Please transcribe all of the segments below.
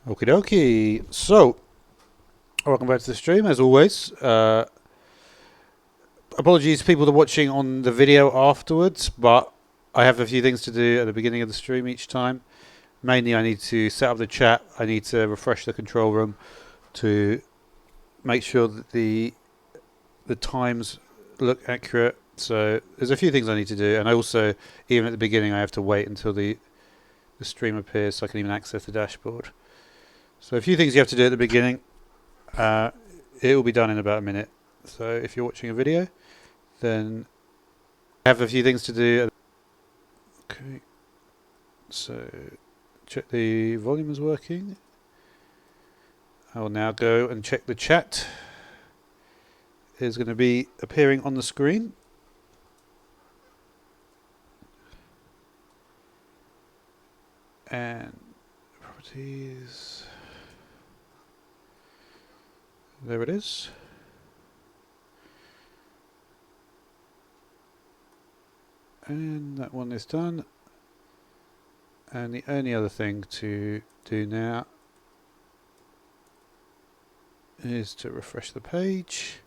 Okie dokie. So, welcome back to the stream as always. Apologies to people that are watching on the video afterwards, but I have a few things to do at the beginning of the stream each time. Mainly, I need to set up the chat. I need to refresh the control room to make sure that the times look accurate. So there's a few things I need to do, and I also, even at the beginning, I have to wait until the stream appears so I can even access the dashboard. So a few things you have to do at the beginning. It will be done in about a minute. So if you're watching a video, then I have a few things to do. Okay. So check the volume is working. I will now go and check the chat. It is going to be appearing on the screen. And properties. There it is. And that one is done. And the only other thing to do now is to refresh the page.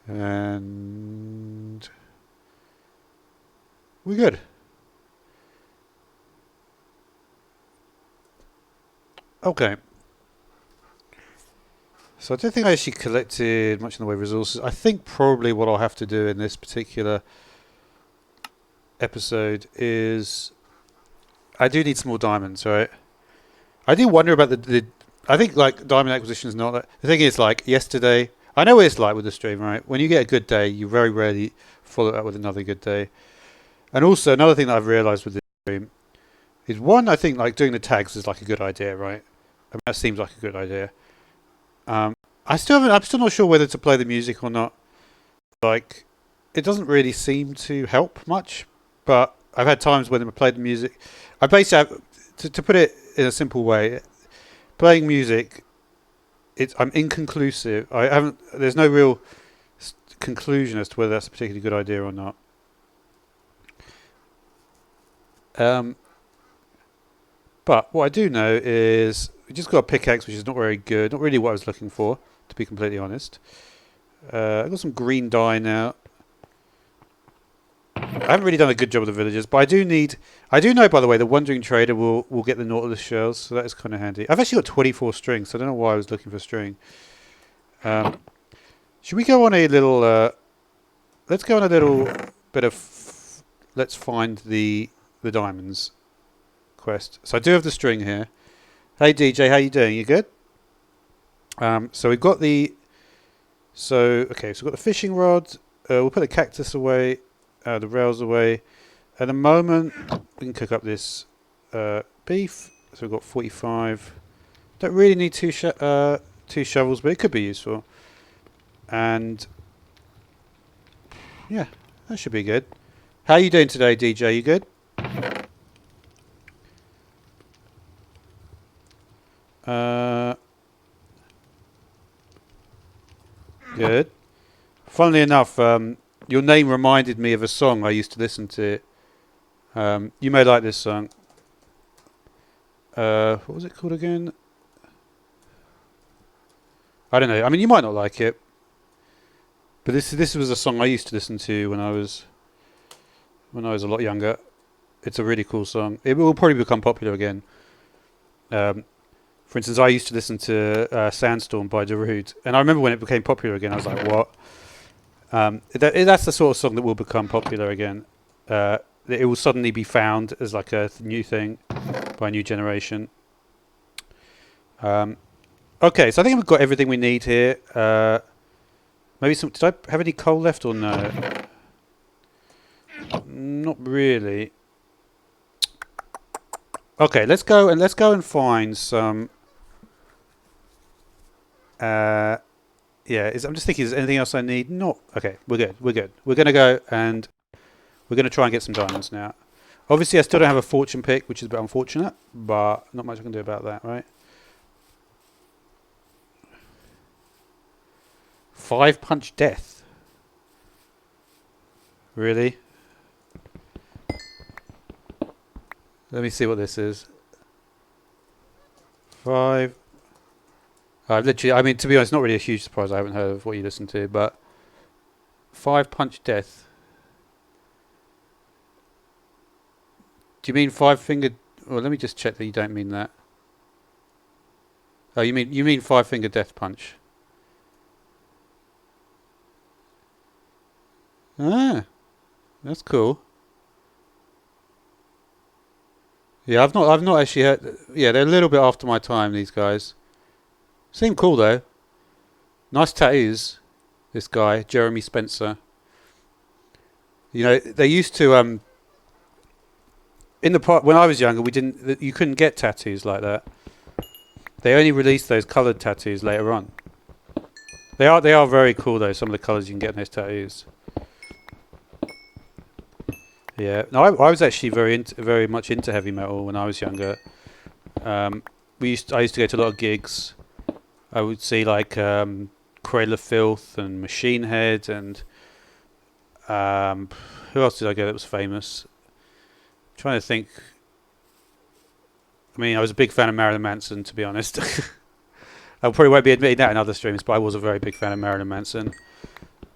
And we're good. Okay. So I don't think I actually collected much in the way of resources. I think probably what I'll have to do in this particular episode is I do need some more diamonds, right? I do wonder about the I think like diamond acquisition is not that. The thing is like yesterday, I know what it's like with the stream, right? When you get a good day, you very rarely follow it up with another good day. And also another thing that I've realized with this stream is one, I think like doing the tags is like a good idea, right? I mean, that seems like a good idea. I'm still not sure whether to play the music or not. Like, it doesn't really seem to help much. But I've had times when I played the music. I basically have, to put it in a simple way, playing music. I'm inconclusive. I haven't. There's no real conclusion as to whether that's a particularly good idea or not. But what I do know is we just got a pickaxe, which is not very good. Not really what I was looking for, to be completely honest. I've got some green dye now. I haven't really done a good job of the villagers, but I do know, by the way, the Wandering Trader will get the Nautilus shells, so that is kind of handy. I've actually got 24 strings, so I don't know why I was looking for string. Should we go on a little... let's go on a little bit of... Let's find the diamonds quest. So I do have the string here. Hey DJ, how you doing? You good? So we've got the... So, okay, so we've got the fishing rod. We'll put the cactus away. The rails away. At the moment, we can cook up this beef. So we've got 45. Don't really need two shovels, but it could be useful. And yeah, that should be good. How are you doing today, DJ? You good? Good. Funnily enough, your name reminded me of a song I used to listen to. You may like this song. What was it called again? I don't know. I mean, you might not like it, but this was a song I used to listen to when I was a lot younger. It's a really cool song. It will probably become popular again. For instance, I used to listen to Sandstorm by Darude, and I remember when it became popular again, I was like, what? That's the sort of song that will become popular again. It will suddenly be found as like a new thing by a new generation. Okay, so I think we've got everything we need here. Maybe some... Did I have any coal left or no? Not really. Okay, let's go and find some... yeah, I'm just thinking, is there anything else I need? Not. Okay, we're good. We're going to go and we're going to try and get some diamonds now. Obviously, I still don't have a fortune pick, which is a bit unfortunate, but not much I can do about that, right? 5 punch death. Really? Let me see what this is. 5. I've literally, I mean, to be honest, not really a huge surprise. I haven't heard of what you listen to, but 5 Punch Death. Do you mean 5 Finger? Well, let me just check that you don't mean that. Oh, you mean 5 Finger Death Punch? Ah, that's cool. Yeah, I've not actually heard. Yeah, they're a little bit after my time. These guys seem cool though. Nice tattoos. This guy, Jeremy Spencer. You know, they used to in the part when I was younger, you couldn't get tattoos like that. They only released those coloured tattoos later on. They are very cool though. Some of the colours you can get in those tattoos. Yeah, no, I was actually very much into heavy metal when I was younger. I used to go to a lot of gigs. I would see like Cradle of Filth and Machine Head and who else did I go that was famous? I'm trying to think. I mean, I was a big fan of Marilyn Manson, to be honest. I probably won't be admitting that in other streams, but I was a very big fan of Marilyn Manson.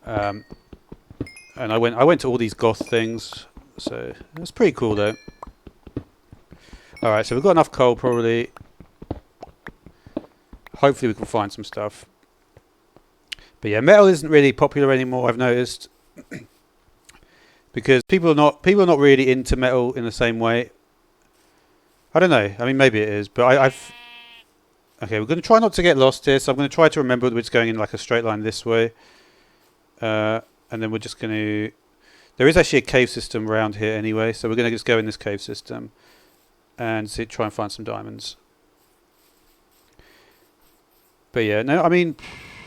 And I went to all these goth things. So it was pretty cool though. Alright, so we've got enough coal probably. Hopefully we can find some stuff. But yeah, metal isn't really popular anymore, I've noticed. Because people are not really into metal in the same way. I don't know. I mean, maybe it is, but I've okay, we're going to try not to get lost here, so I'm going to try to remember that it's going in like a straight line this way. And then we're just going to... There is actually a cave system around here anyway, so we're going to just go in this cave system and try and find some diamonds. But yeah, no, I mean,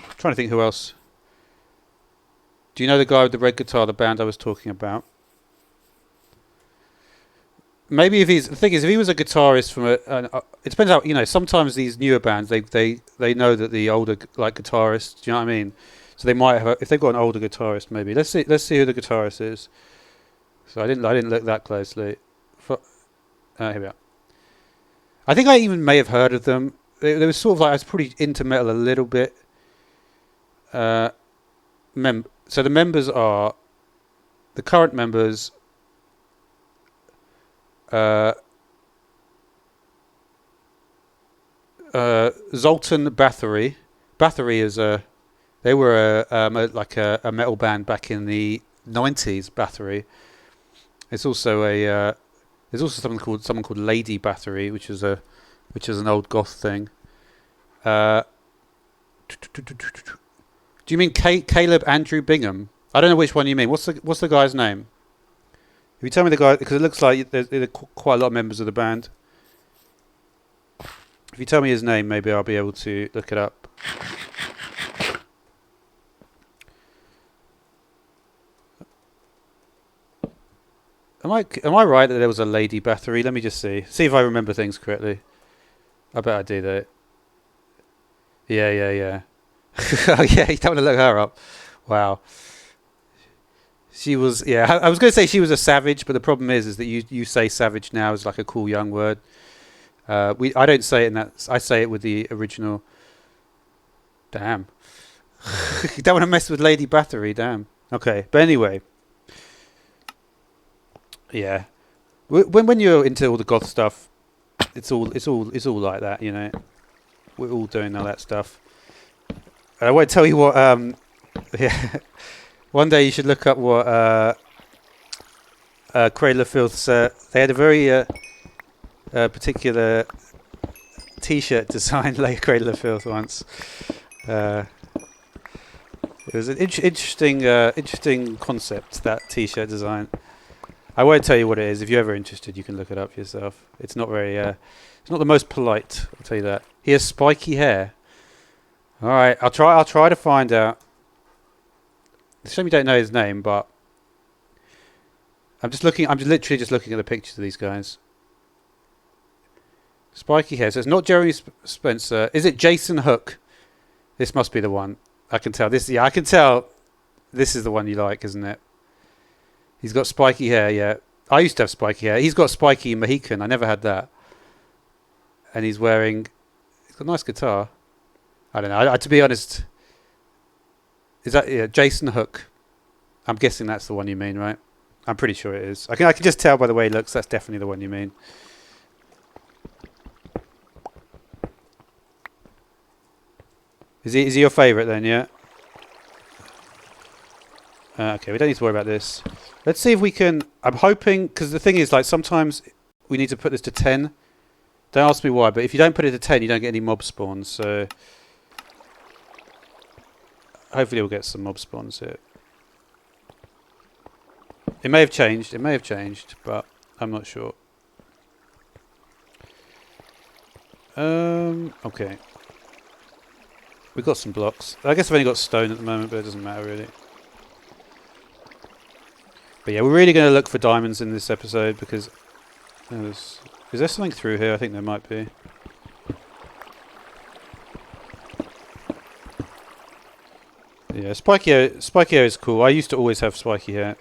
I'm trying to think who else. Do you know the guy with the red guitar, the band I was talking about? Maybe the thing is, if he was a guitarist from it depends how, you know, sometimes these newer bands, they know that the older, like, guitarists, do you know what I mean? So they might have, if they've got an older guitarist, maybe. Let's see who the guitarist is. So I didn't look that closely. Here we are. I think I even may have heard of them. They were sort of like, I was pretty into metal a little bit. So the members are, the current members, Zoltan Bathory. Bathory is they were a metal band back in the 90s. Bathory. It's also there's also someone called Lady Bathory, which is an old goth thing. Do you mean Caleb Andrew Bingham? I don't know which one you mean. What's the guy's name? If you tell me the guy, because it looks like there's quite a lot of members of the band. If you tell me his name, maybe I'll be able to look it up. Am I right that there was a Lady Bathory? Let me just see if I remember things correctly. I bet I do though. Yeah. Oh yeah, you don't want to look her up. Wow. She was, yeah. I was going to say she was a savage, but the problem is that you say savage now as like a cool young word. I don't say it in that. I say it with the original. Damn. You don't want to mess with Lady Bathory, damn. Okay, but anyway. Yeah. When you're into all the goth stuff, it's all like that, you know. We're all doing all that stuff. I won't tell you what. Yeah. One day you should look up what Cradle of Filth's. They had a very particular T-shirt design like Cradle of Filth once. It was an interesting concept, that T-shirt design. I won't tell you what it is. If you're ever interested, you can look it up yourself. It's not very. It's not the most polite. I'll tell you that. He has spiky hair. All right, I'll try to find out. It's a shame you don't know his name, but I'm literally just looking at the pictures of these guys. Spiky hair. So it's not Jeremy Spencer. Is it Jason Hook? This must be the one. I can tell. I can tell. This is the one you like, isn't it? He's got spiky hair, yeah. I used to have spiky hair. He's got spiky Mohican. I never had that. And he's got a nice guitar. I don't know. To be honest, is that Jason Hook? I'm guessing that's the one you mean, right? I'm pretty sure it is. I can just tell by the way he looks. That's definitely the one you mean. Is he your favourite then? Yeah. Okay, we don't need to worry about this. Let's see if we can. I'm hoping, because the thing is, like, sometimes we need to put this to 10. Don't ask me why, but if you don't put it to 10, you don't get any mob spawns. So hopefully we'll get some mob spawns here. It may have changed. It may have changed, but I'm not sure. Okay. We've got some blocks. I guess I've only got stone at the moment, but it doesn't matter really. But yeah, we're really going to look for diamonds in this episode because... is there something through here? I think there might be. Yeah, spiky hair is cool. I used to always have spiky hair.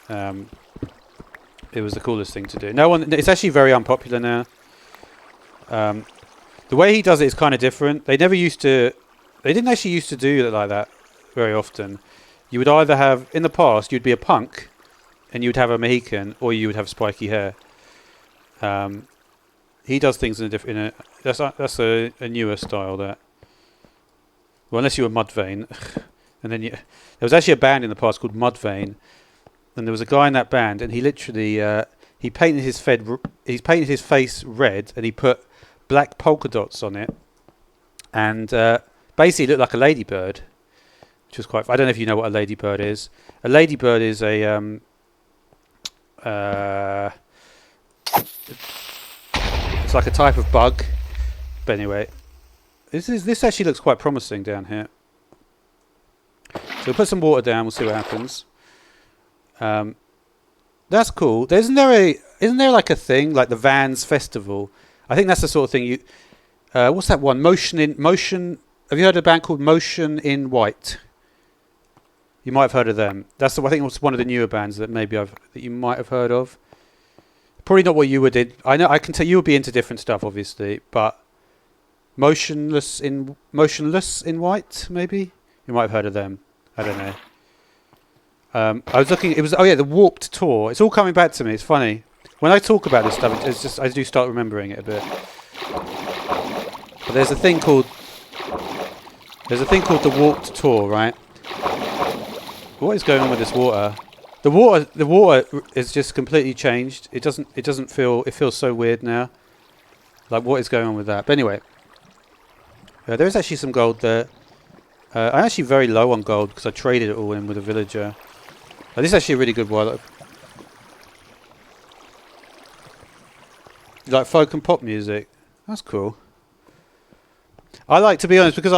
It was the coolest thing to do. It's actually very unpopular now. The way he does it is kind of different. They didn't actually used to do it like that very often. You would either have, in the past, you'd be a punk, and you would have a Mohican, or you would have spiky hair. He does things in that's a newer style. That, well, unless you were Mudvayne, and then there was actually a band in the past called Mudvayne, and there was a guy in that band, and he literally he painted his face red, and he put black polka dots on it, and basically looked like a ladybird, which was quite. I don't know if you know what a ladybird is. A ladybird is a it's like a type of bug. But anyway, this actually looks quite promising down here. So we'll put some water down. We'll see what happens. That's cool. Isn't there like a thing like the Vans Festival? I think that's the sort of thing you. What's that one? Motion. Have you heard of a band called Motion in White? You might have heard of them. I think it was one of the newer bands that that you might have heard of. Probably not what you would did. I can tell you would be into different stuff, obviously, but Motionless in White, maybe you might have heard of them. I don't know. I was looking. It was the Warped Tour. It's all coming back to me. It's funny when I talk about this stuff. It's just I do start remembering it a bit. But there's a thing called the Warped Tour, right? What is going on with this water? The water is just completely changed. It doesn't feel. It feels so weird now. Like, what is going on with that? But anyway, there is actually some gold there. I'm actually very low on gold because I traded it all in with a villager. This is actually a really good one. You like folk and pop music? That's cool. I like, to be honest, because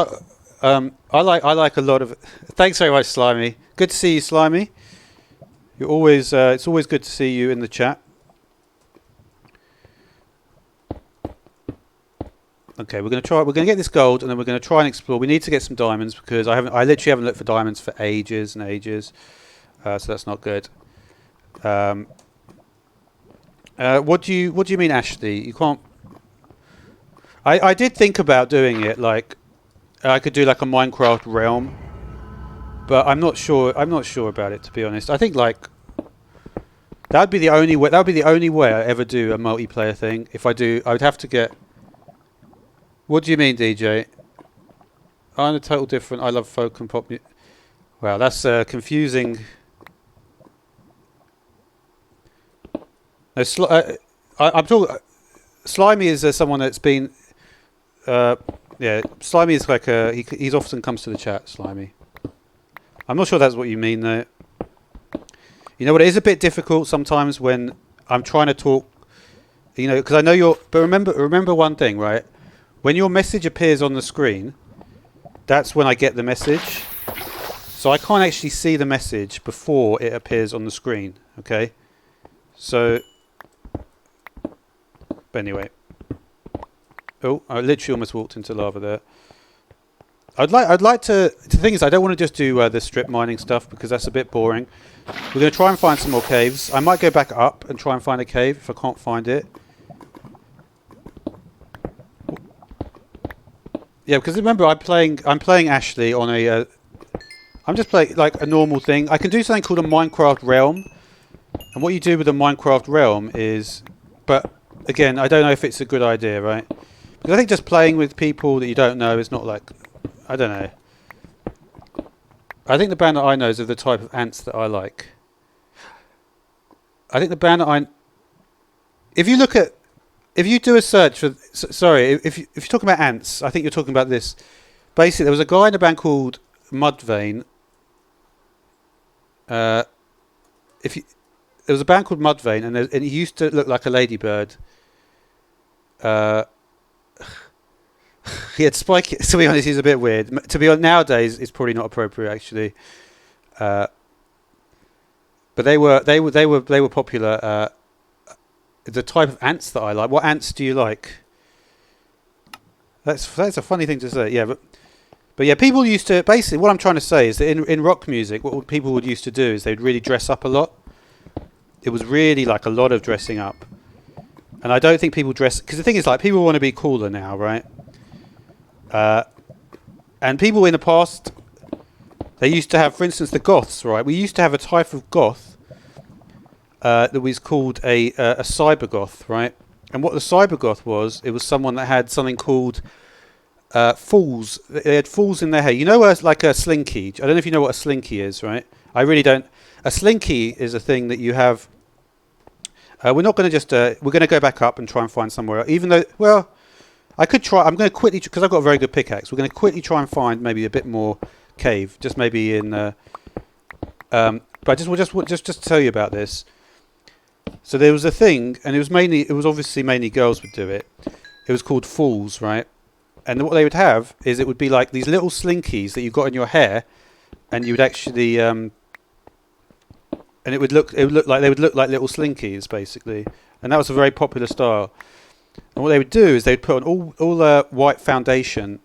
I like a lot of. Thanks very much, Slimy. Good to see you, Slimy. You're always. It's always good to see you in the chat. Okay, we're gonna get this gold, and then we're gonna try and explore. We need to get some diamonds because I literally haven't looked for diamonds for ages and ages. So that's not good. What do you mean, Ashley? You can't. I did think about doing it like I could do like a Minecraft realm, but I'm not sure. I'm not sure about it, to be honest. I think like that would be the only way. That would be the only way I ever do a multiplayer thing. If I do, I would have to get. What do you mean, DJ? I'm a total different. I love folk and pop music. Wow, that's confusing. No, I'm talking. Slimy is someone that's been. Yeah, Slimy is like he's often comes to the chat. Slimy. I'm not sure that's what you mean though. You know what? It is a bit difficult sometimes when I'm trying to talk. You know, because I know you're. But remember one thing, right? When your message appears on the screen, that's when I get the message. So I can't actually see the message before it appears on the screen. Okay. So. But anyway. Oh, I literally almost walked into lava there. I'd like to. The thing is, I don't want to just do the strip mining stuff because that's a bit boring. We're going to try and find some more caves. I might go back up and try and find a cave if I can't find it. Yeah, because remember, I'm playing Ashley on a. I'm just playing like a normal thing. I can do something called a Minecraft realm, and what you do with a Minecraft realm is, but again, I don't know if it's a good idea, right? Because I think just playing with people that you don't know is not like, I don't know. I think the band that I know is of the type of ants that I like. I think the band that if you look at, if you do a search for, sorry, if you're talking about ants, I think you're talking about this. Basically, there was a guy in a band called Mudvayne. If you, there was a band called Mudvayne, and he used to look like a ladybird. He had spiky. To be honest, he's a bit weird. To be honest, nowadays it's probably not appropriate actually. But they were popular. The type of ants that I like. What ants do you like? That's a funny thing to say. Yeah, but yeah, people used to basically. What I'm trying to say is that in rock music, what people would used to do is they'd really dress up a lot. It was really like a lot of dressing up, and I don't think people dress because the thing is like people want to be cooler now, right? And people in the past, they used to have, for instance, the goths, right? We used to have a type of goth that was called a cybergoth, right? And what the cybergoth was, it was someone that had something called falls. They had falls in their hair. You know, like a slinky. I don't know if you know what a slinky is, right? I really don't. A slinky is a thing that you have. We're not going to just. We're going to go back up and try and find somewhere else. Even though, well, I could try. I'm going to quickly because I've got a very good pickaxe. We're going to quickly try and find maybe a bit more cave. Just maybe in. But I just to tell you about this. So there was a thing, and it was obviously mainly girls would do it. It was called falls, right? And what they would have is it would be like these little slinkies that you got in your hair, and you would actually and it would look like they would look like little slinkies basically, and that was a very popular style. And what they would do is they'd put on all white foundation,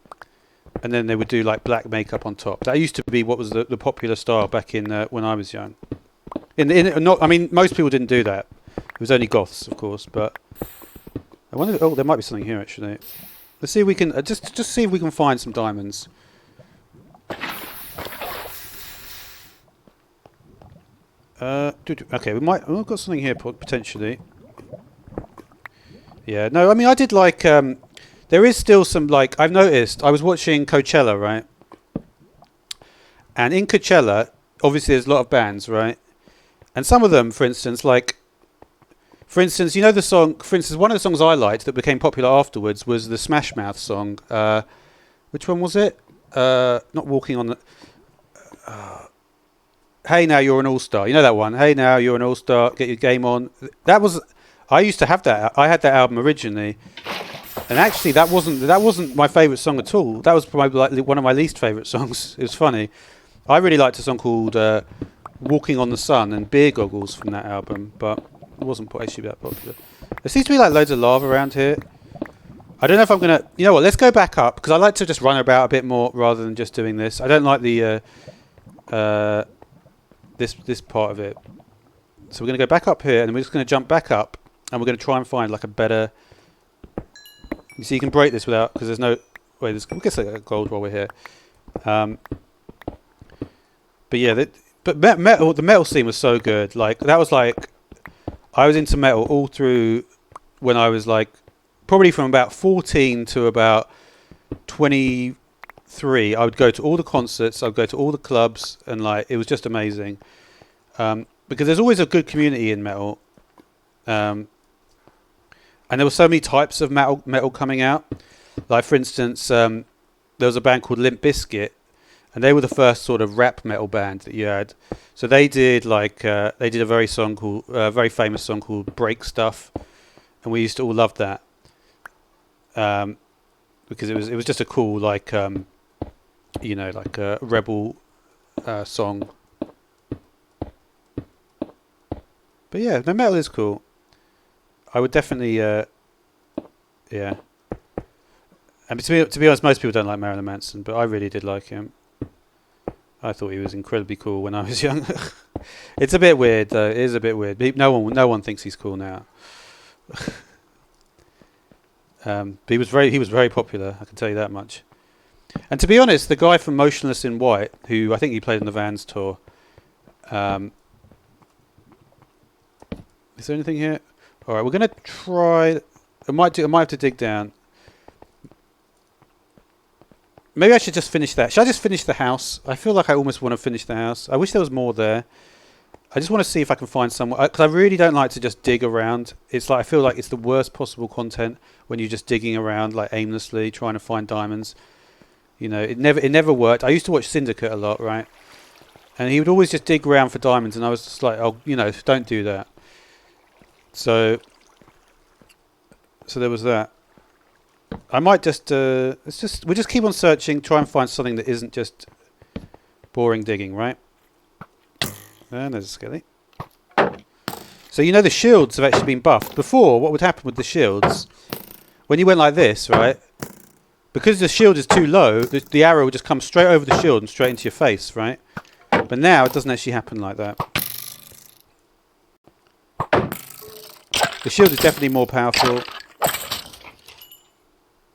and then they would do like black makeup on top. That used to be what was the popular style back in when I was young. Not, I mean, most people didn't do that. It was only goths, of course. But I wonder. Oh, there might be something here actually. Let's see if we can just see if we can find some diamonds. Okay, we've got something here potentially. Yeah, no, I mean I did like. There is still some like I've noticed. I was watching Coachella, right? And in Coachella, obviously there's a lot of bands, right? And some of them, for instance, you know the song. For instance, one of the songs I liked that became popular afterwards was the Smash Mouth song. Which one was it? Not Walking on the. Hey Now You're an All-Star. You know that one? Hey Now You're an All-Star. Get your game on. That was. I used to have that. I had that album originally, and actually that wasn't my favourite song at all. That was probably like one of my least favourite songs. It was funny. I really liked a song called Walking on the Sun and Beer Goggles from that album, but it wasn't actually that popular. There seems to be like loads of lava around here. I don't know if I'm gonna. You know what? Let's go back up because I like to just run about a bit more rather than just doing this. I don't like the this part of it. So we're gonna go back up here and we're just gonna jump back up and we're gonna try and find like a better. You see, you can break this without because there's no. Wait, we guess like gold while we're here. But yeah, metal. The metal scene was so good. Like that was like, I was into metal all through when I was like, probably from about 14 to about 23. I would go to all the concerts. I'd go to all the clubs, and like it was just amazing. Because there's always a good community in metal. And there were so many types of metal coming out. Like for instance, there was a band called Limp Bizkit. And they were the first sort of rap metal band that you had. So they did like they did a very famous song called "Break Stuff," and we used to all love that because it was just a cool like like a rebel song. But yeah, the metal is cool. I would definitely yeah. And to be honest, most people don't like Marilyn Manson, but I really did like him. I thought he was incredibly cool when I was young. It's a bit weird, though. It is a bit weird. No one thinks he's cool now. But he was very popular. I can tell you that much. And to be honest, the guy from Motionless in White, who I think he played on the Vans tour. Is there anything here? All right, we're gonna try. I might have to dig down. Maybe I should just finish that. Should I just finish the house? I feel like I almost want to finish the house. I wish there was more there. I just want to see if I can find somewhere, because I really don't like to just dig around. It's like I feel like it's the worst possible content when you're just digging around like aimlessly trying to find diamonds. You know, it never worked. I used to watch Syndicate a lot, right? And he would always just dig around for diamonds, and I was just like, oh, you know, don't do that. So there was that. I might just we'll just keep on searching, try and find something that isn't just boring digging, right? And there's a skelly. So you know the shields have actually been buffed. Before, what would happen with the shields, when you went like this, right? Because the shield is too low, the arrow would just come straight over the shield and straight into your face, right? But now it doesn't actually happen like that. The shield is definitely more powerful.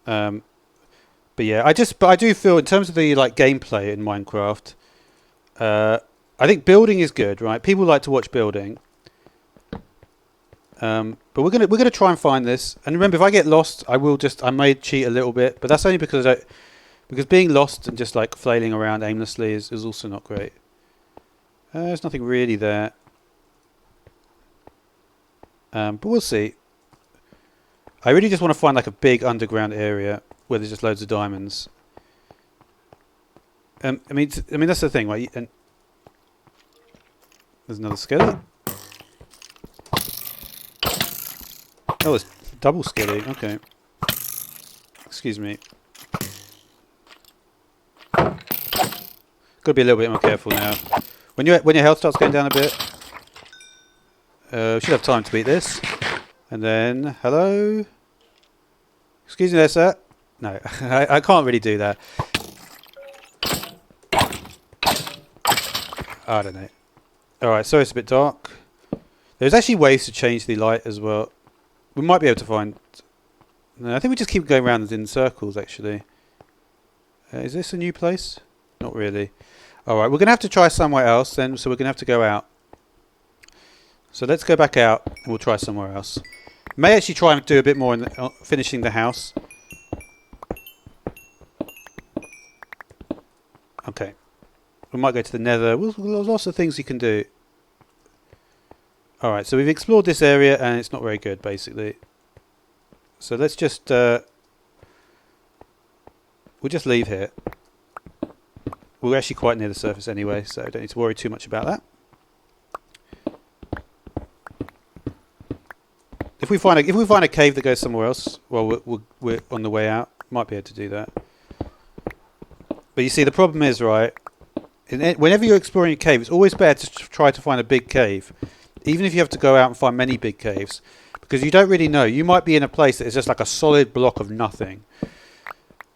But yeah, I do feel in terms of the like gameplay in Minecraft, I think building is good, right? People like to watch building. But we're gonna try and find this. And remember, if I get lost, I may cheat a little bit, but that's only because because being lost and just like flailing around aimlessly is also not great. There's nothing really there. But we'll see. I really just want to find like a big underground area where there's just loads of diamonds. I mean that's the thing, right? And there's another skeleton. Oh, it's double skelly. Okay. Excuse me. Got to be a little bit more careful now. When your health starts going down a bit, should have time to beat this. And then, hello. Excuse me, there, sir. No, I can't really do that. I don't know. All right, so it's a bit dark. There's actually ways to change the light as well. We might be able to find... No, I think we just keep going around in circles, actually. Is this a new place? Not really. Alright, we're going to have to try somewhere else then, so we're going to have to go out. So let's go back out, and we'll try somewhere else. May actually try and do a bit more in finishing the house. Okay. We might go to the nether. There's lots of things you can do. Alright, so we've explored this area and it's not very good, basically. So let's just... we'll just leave here. We're actually quite near the surface anyway, so don't need to worry too much about that. If we find a cave that goes somewhere else, well, we're on the way out. Might be able to do that. But you see, the problem is, right, whenever you're exploring a cave, it's always better to try to find a big cave. Even if you have to go out and find many big caves. Because you don't really know. You might be in a place that is just like a solid block of nothing.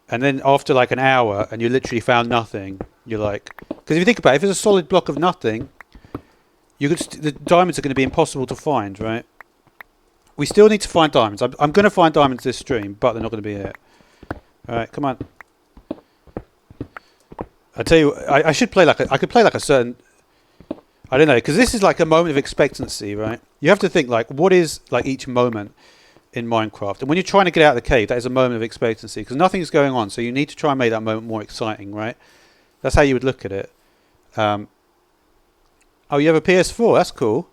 And then after like an hour, and you literally found nothing, you're like... Because if you think about it, if it's a solid block of nothing, the diamonds are going to be impossible to find, right? We still need to find diamonds. I'm going to find diamonds this stream, but they're not going to be here. Alright, come on. I tell you, I should play like I could play like a certain... I don't know, because this is like a moment of expectancy, right? You have to think, like, what is like each moment in Minecraft? And when you're trying to get out of the cave, that is a moment of expectancy, because nothing's going on, so you need to try and make that moment more exciting, right? That's how you would look at it. Oh, you have a PS4? That's cool.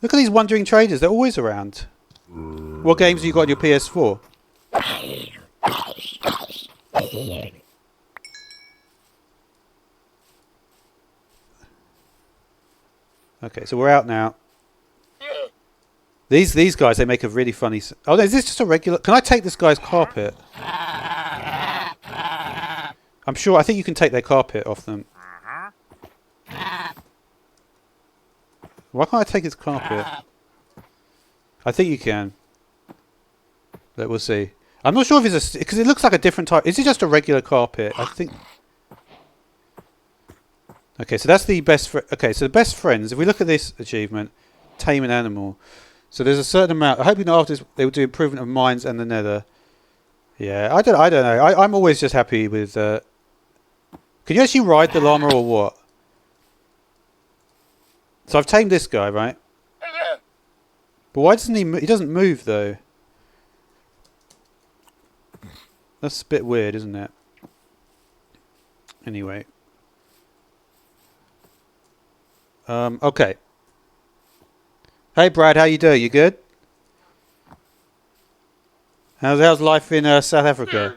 Look at these wandering traders. They're always around. What games have you got on your PS4? Okay, so we're out now. These guys, they make a really funny... Oh, no, is this just a regular... Can I take this guy's carpet? I'm sure... I think you can take their carpet off them. Why can't I take his carpet? I think you can. But we'll see. I'm not sure if it's a... Because it looks like a different type. Is it just a regular carpet? I think... Okay, so that's the best... Okay, so the best friends. If we look at this achievement, tame an animal. So there's a certain amount... I hope you know after this they will do improvement of mines and the nether. Yeah, I don't know. I'm always just happy with... Can you actually ride the llama or what? So I've tamed this guy, right? But why doesn't he... He doesn't move, though. That's a bit weird, isn't it? Anyway. Okay. Hey, Brad, how you doing? You good? How's life in South Africa?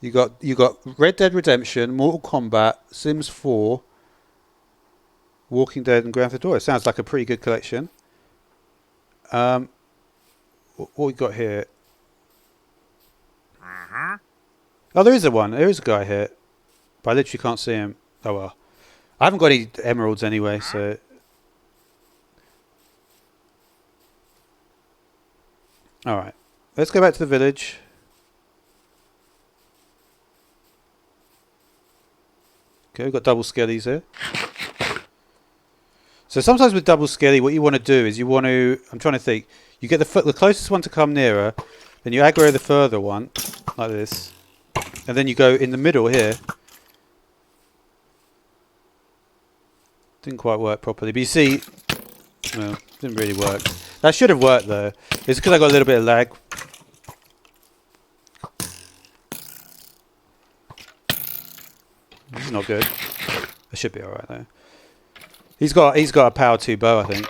You got Red Dead Redemption, Mortal Kombat, Sims 4, Walking Dead, and Grand Theft Auto. Sounds like a pretty good collection. What we got here? Oh, there is a one. There is a guy here, but I literally can't see him. Oh well. I haven't got any emeralds anyway, so. All right, let's go back to the village. Okay, we've got double skellies here. So sometimes with double skelly, what you want to do is you want to... I'm trying to think. You get the closest one to come nearer, then you aggro the further one, like this. And then you go in the middle here. Didn't quite work properly. But you see... Well, didn't really work. That should have worked though. It's because I got a little bit of lag. This is not good. It should be alright though. He's got a power 2 bow, I think.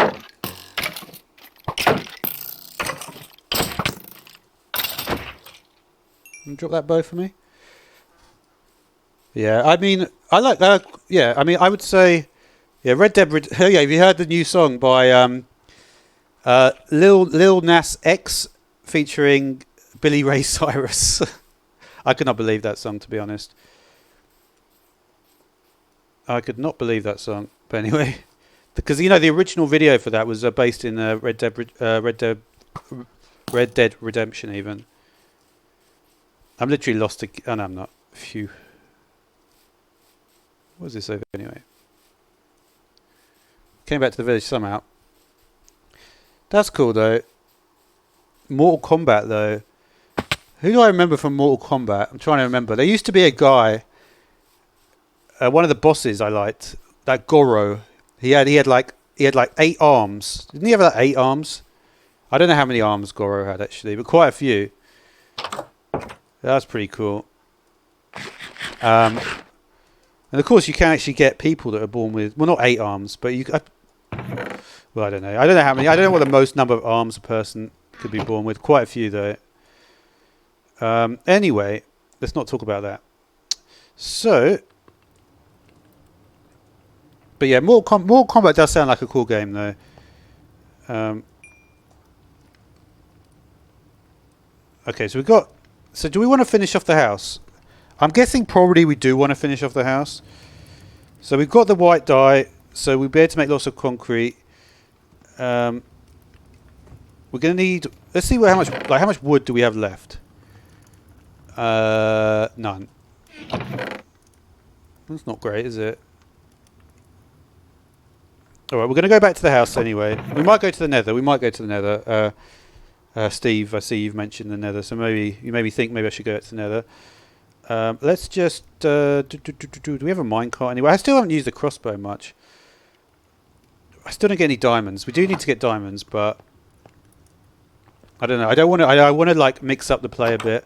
Can you drop that bow for me? Yeah, I mean, I like that. Yeah, I mean, I would say, yeah, Red Dead. Oh yeah, have you heard the new song by Lil Nas X featuring Billy Ray Cyrus? I could not believe that song, to be honest. I could not believe that song. But anyway, because you know the original video for that was based in Red Dead Redemption. Even I'm literally lost. Oh no, I'm not. Phew. What was this over anyway? Came back to the village somehow. That's cool though. Mortal Kombat though. Who do I remember from Mortal Kombat? I'm trying to remember. There used to be a guy. One of the bosses I liked. That Goro. He had like 8 arms. Didn't he have like 8 arms? I don't know how many arms Goro had actually, but quite a few. That's pretty cool. And of course, you can actually get people that are born with, well, not 8 arms, but you. Well, I don't know. I don't know how many. I don't know what the most number of arms a person could be born with. Quite a few, though. Anyway, let's not talk about that. So, but yeah, Mortal Kombat does sound like a cool game, though. Okay, so we've got. So, do we want to finish off the house? I'm guessing probably we do want to finish off the house. So we've got the white dye, so we'll be able to make lots of concrete. We're going to need... Let's see how much wood do we have left. None. That's not great, is it? Alright, we're going to go back to the house anyway. We might go to the nether. Steve, I see you've mentioned the nether, so maybe you think maybe I should go to the nether. Let's just... do we have a minecart anyway? I still haven't used the crossbow much. I still don't get any diamonds. We do need to get diamonds, but... I don't know. I want to like mix up the play a bit.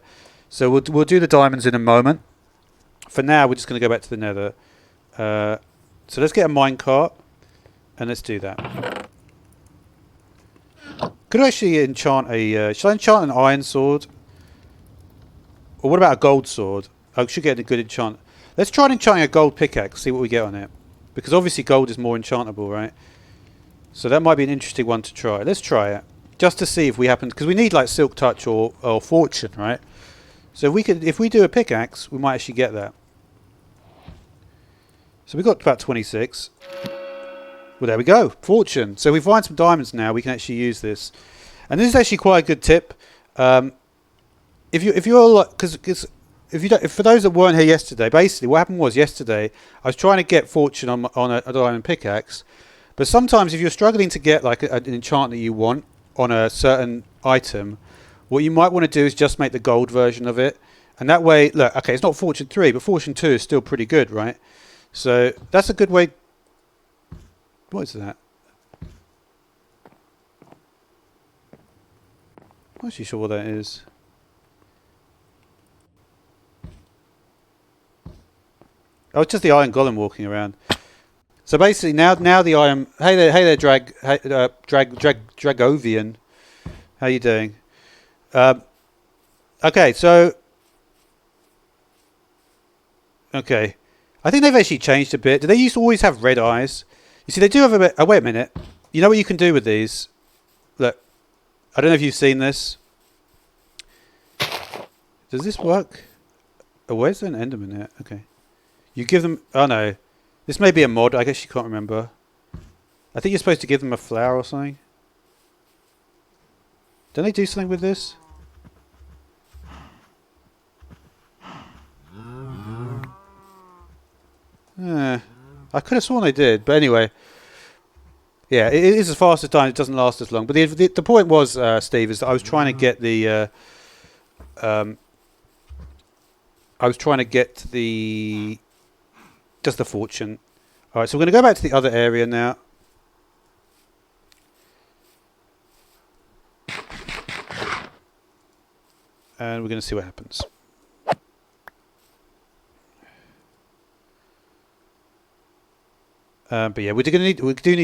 So we'll do the diamonds in a moment. For now, we're just going to go back to the nether. So let's get a minecart. And let's do that. Could I actually enchant a... should I enchant an iron sword? Or what about a gold sword? I should get a good enchant. Let's try and enchant a gold pickaxe, see what we get on it. Because obviously gold is more enchantable, right? So that might be an interesting one to try. Let's try it. Just to see if we happen... Because we need like Silk Touch or Fortune, right? So if we do a pickaxe, we might actually get that. So we've got about 26. Well, there we go. Fortune. So we find some diamonds now. We can actually use this. And this is actually quite a good tip. if you're like, because if you don't, if for those that weren't here yesterday, basically what happened was yesterday I was trying to get fortune on a diamond pickaxe, but sometimes if you're struggling to get like an enchant that you want on a certain item, what you might want to do is just make the gold version of it, and that way, look, okay, it's not fortune 3, but fortune 2 is still pretty good, right? So that's a good way. What is that? I'm not actually sure what that is. Oh, it's just the iron golem walking around. So basically, now the iron. Hey there, Dragovian. How you doing? Okay, so okay, I think they've actually changed a bit. Do they used to always have red eyes? You see, they do have a bit. Oh, wait a minute. You know what you can do with these? Look, I don't know if you've seen this. Does this work? Oh, where's an Enderman here? Okay. You give them... Oh, no. This may be a mod. I guess you can't remember. I think you're supposed to give them a flower or something. Don't they do something with this? I could have sworn they did. But anyway. Yeah, it is as fast as time. It doesn't last as long. But the point was, Steve, is that I was trying to get the... I was trying to get the... Just the fortune. Alright, so we're going to go back to the other area now. And we're going to see what happens. But yeah, we do need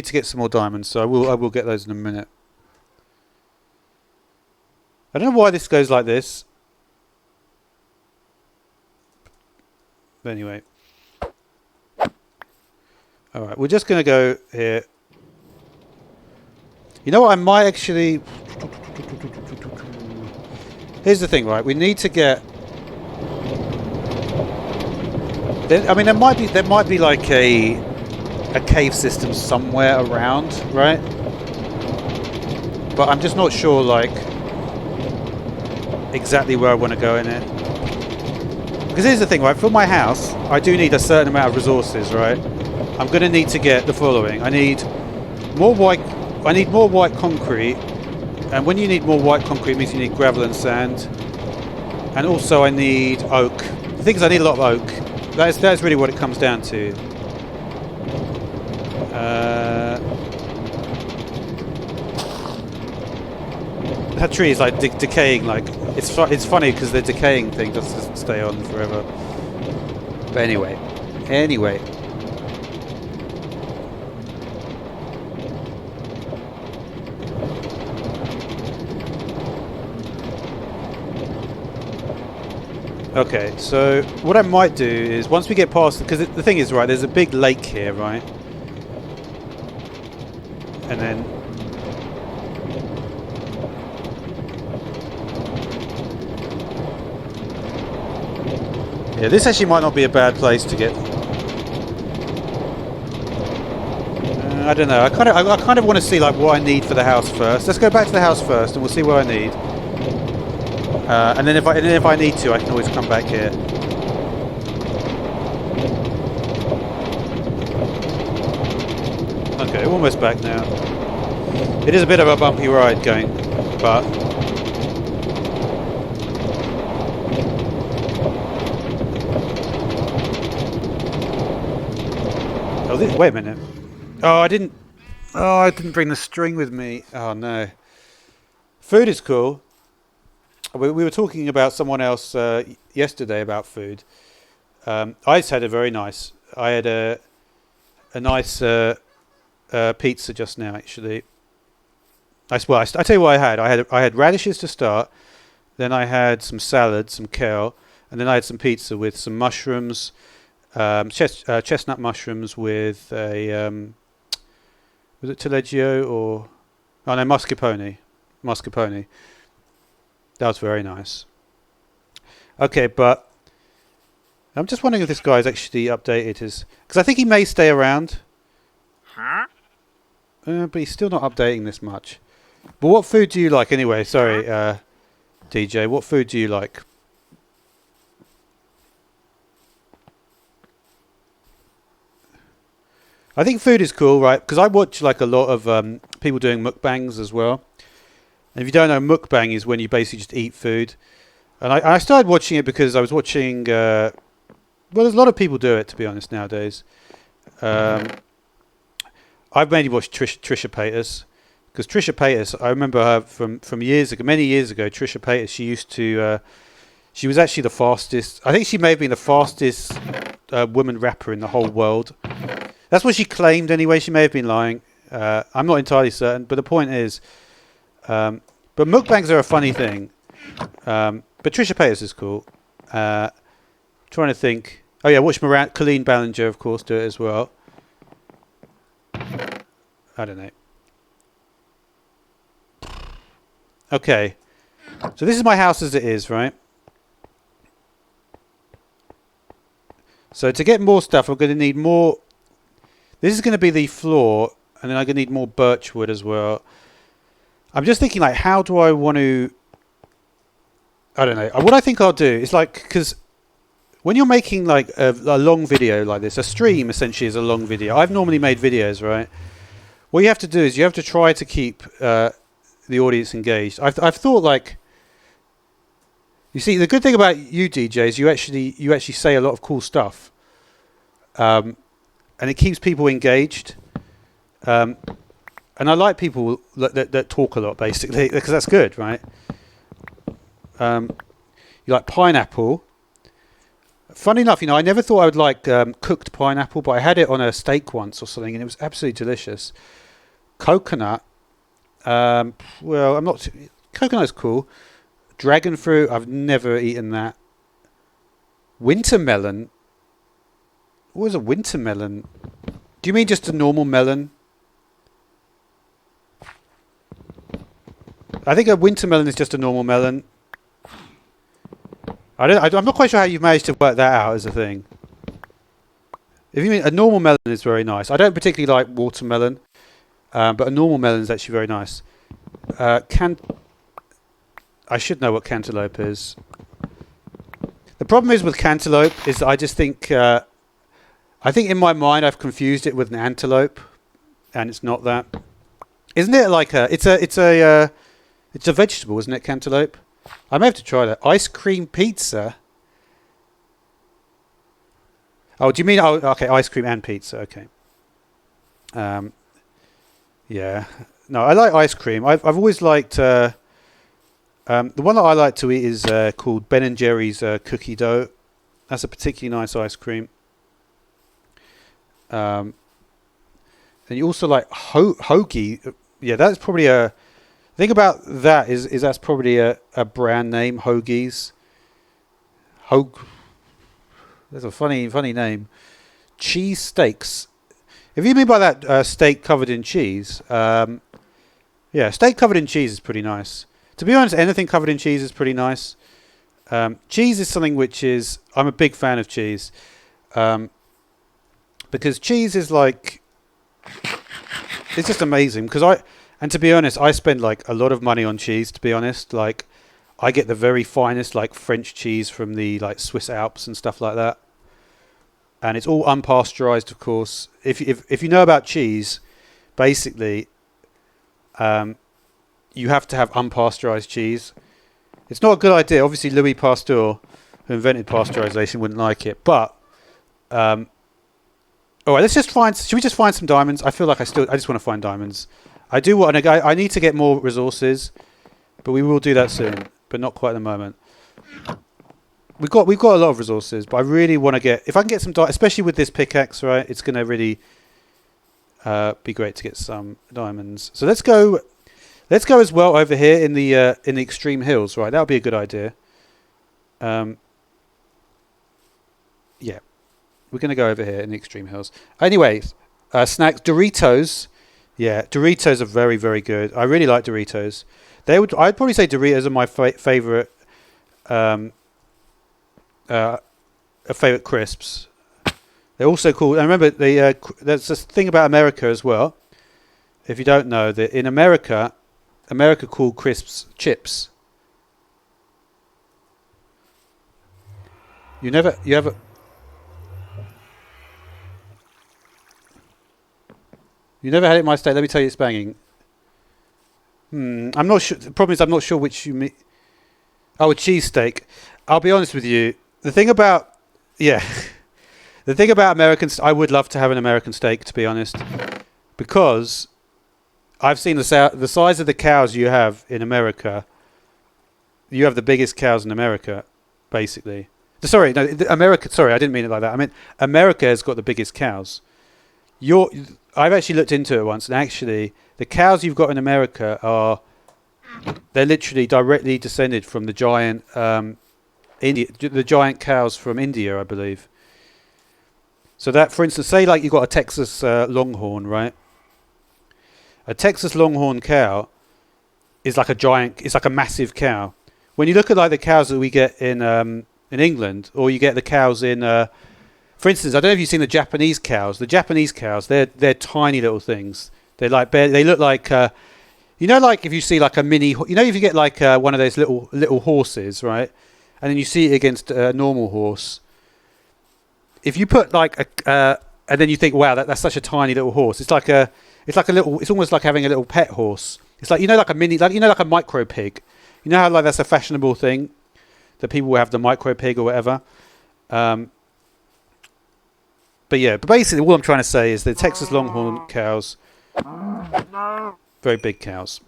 to get some more diamonds, so I will get those in a minute. I don't know why this goes like this. But anyway. Alright, we're just going to go here. You know what, I might actually... Here's the thing, right? We need to get... I mean, there might be like a cave system somewhere around, right? But I'm just not sure, like, exactly where I want to go in it. Because here's the thing, right? For my house, I do need a certain amount of resources, right? I'm going to need to get the following. I need more white concrete, and when you need more white concrete, it means you need gravel and sand. And also, I need oak. The thing is, I need a lot of oak. That's really what it comes down to. That tree is like decaying. Like it's funny because the decaying thing doesn't stay on forever. But anyway. Okay, so what I might do is once we get past, because the thing is, right, there's a big lake here, right? And then yeah, this actually might not be a bad place to get. I don't know. I kind of want to see like what I need for the house first. Let's go back to the house first, and we'll see what I need. And then if I need to, I can always come back here. Okay, almost back now. It is a bit of a bumpy ride going, but wait a minute. Oh, I didn't bring the string with me. Oh no. Food is cool. We were talking about someone else yesterday about food. I just had a very nice. I had a nice pizza just now. Actually, I tell you what I had. I had radishes to start. Then I had some salad, some kale, and then I had some pizza with some mushrooms, chestnut mushrooms with a was it taleggio or oh no mascarpone. That was very nice. Okay, but I'm just wondering if this guy's actually updated his... Because I think he may stay around. Huh? But he's still not updating this much. But what food do you like anyway? Sorry. DJ, what food do you like? I think food is cool, right? Because I watch like a lot of people doing mukbangs as well. And if you don't know, mukbang is when you basically just eat food. And I started watching it because I was watching. Well, there's a lot of people do it, to be honest, nowadays. I've mainly watched Trisha Paytas, because Trisha Paytas, I remember her from years ago, many years ago. Trisha Paytas, she used to. She was actually the fastest. I think she may have been the fastest woman rapper in the whole world. That's what she claimed anyway. She may have been lying. I'm not entirely certain, but the point is, but mukbangs are a funny thing. But Trisha Paytas is cool. Trying to think. Oh yeah, watch Colleen Ballinger, of course, do it as well. I don't know. Okay, so this is my house as it is, right? So to get more stuff, I'm going to need more. This is going to be the floor, and then I'm going to need more birch wood as well. I'm just thinking, like, how do I want to... I don't know. What I think I'll do is, like, because when you're making, like, a long video like this, a stream, essentially, is a long video. I've normally made videos, right? What you have to do is you have to try to keep the audience engaged. I've thought, like... You see, the good thing about you DJs, you actually say a lot of cool stuff. And it keeps people engaged. And I like people that talk a lot, basically, because that's good, right? You like pineapple. Funny enough, I never thought I would like cooked pineapple, but I had it on a steak once or something, and it was absolutely delicious. Coconut. Well, I'm not... Coconut's cool. Dragon fruit, I've never eaten that. Winter melon. What is a winter melon? Do you mean just a normal melon? I think a winter melon is just a normal melon. I'm not quite sure how you've managed to work that out as a thing. If you mean a normal melon is very nice. I don't particularly like watermelon, but a normal melon is actually very nice. I should know what cantaloupe is. The problem is with cantaloupe is I just think I think in my mind I've confused it with an antelope, and it's not that. Isn't it like it's a vegetable, isn't it, cantaloupe? I may have to try that. Ice cream pizza. Oh, do you mean okay, ice cream and pizza, okay. Yeah. No, I like ice cream. I've always liked the one that I like to eat is called Ben and Jerry's cookie dough. That's a particularly nice ice cream. And you also like hoagie. Yeah, that's probably a... The thing about that is that's probably a brand name, Hoagies. That's a funny name. Cheese steaks. If you mean by that steak covered in cheese, yeah, steak covered in cheese is pretty nice. To be honest, anything covered in cheese is pretty nice. Cheese is something which is... I'm a big fan of cheese. Because cheese is like... It's just amazing. And to be honest, I spend like a lot of money on cheese, to be honest. Like, I get the very finest like French cheese from the like Swiss Alps and stuff like that. And it's all unpasteurized, of course. If you know about cheese, basically... you have to have unpasteurized cheese. It's not a good idea. Obviously, Louis Pasteur, who invented pasteurization, wouldn't like it. But, all right, should we just find some diamonds? I feel like I just want to find diamonds. I need to get more resources, but we will do that soon, but not quite at the moment. We've got a lot of resources, but I really want to if I can get some especially with this pickaxe, right? It's going to really be great to get some diamonds. So let's go as well over here in the extreme hills, right? That would be a good idea. Yeah, we're going to go over here in the extreme hills. Anyways, snacks, Doritos. Yeah, Doritos are very, very good. I really like Doritos. I'd probably say Doritos are my favorite favorite crisps. They're also called... And remember, there's this thing about America as well. If you don't know, that in America called crisps chips. You never, you ever, you never had it in my state. Let me tell you, it's banging. I'm not sure. The problem is, I'm not sure which you mean. Oh, a cheesesteak. I'll be honest with you. The thing about, yeah, the thing about I would love to have an American steak, to be honest, because I've seen the size of the cows you have in America. You have the biggest cows in America, basically. Sorry, no, America. Sorry, I didn't mean it like that. I mean, America has got the biggest cows. I've actually looked into it once, and actually, the cows you've got in America they're literally directly descended from the giant the giant cows from India, I believe. So that, for instance, say like you've got a Texas Longhorn, right? A Texas Longhorn cow is like it's like a massive cow. When you look at like the cows that we get in England, or you get the cows in, for instance, I don't know if you've seen the Japanese cows. The Japanese cows, they're tiny little things. They're like they look like like if you see like a mini, if you get like one of those little horses, right, and then you see it against a normal horse. If you put like and then you think, wow, that's such a tiny little horse. It's like it's almost like having a little pet horse. It's like like a mini, like a micro pig. You know how like that's a fashionable thing that people will have the micro pig or whatever. But basically, what I'm trying to say is the Texas Longhorn cows, very big cows.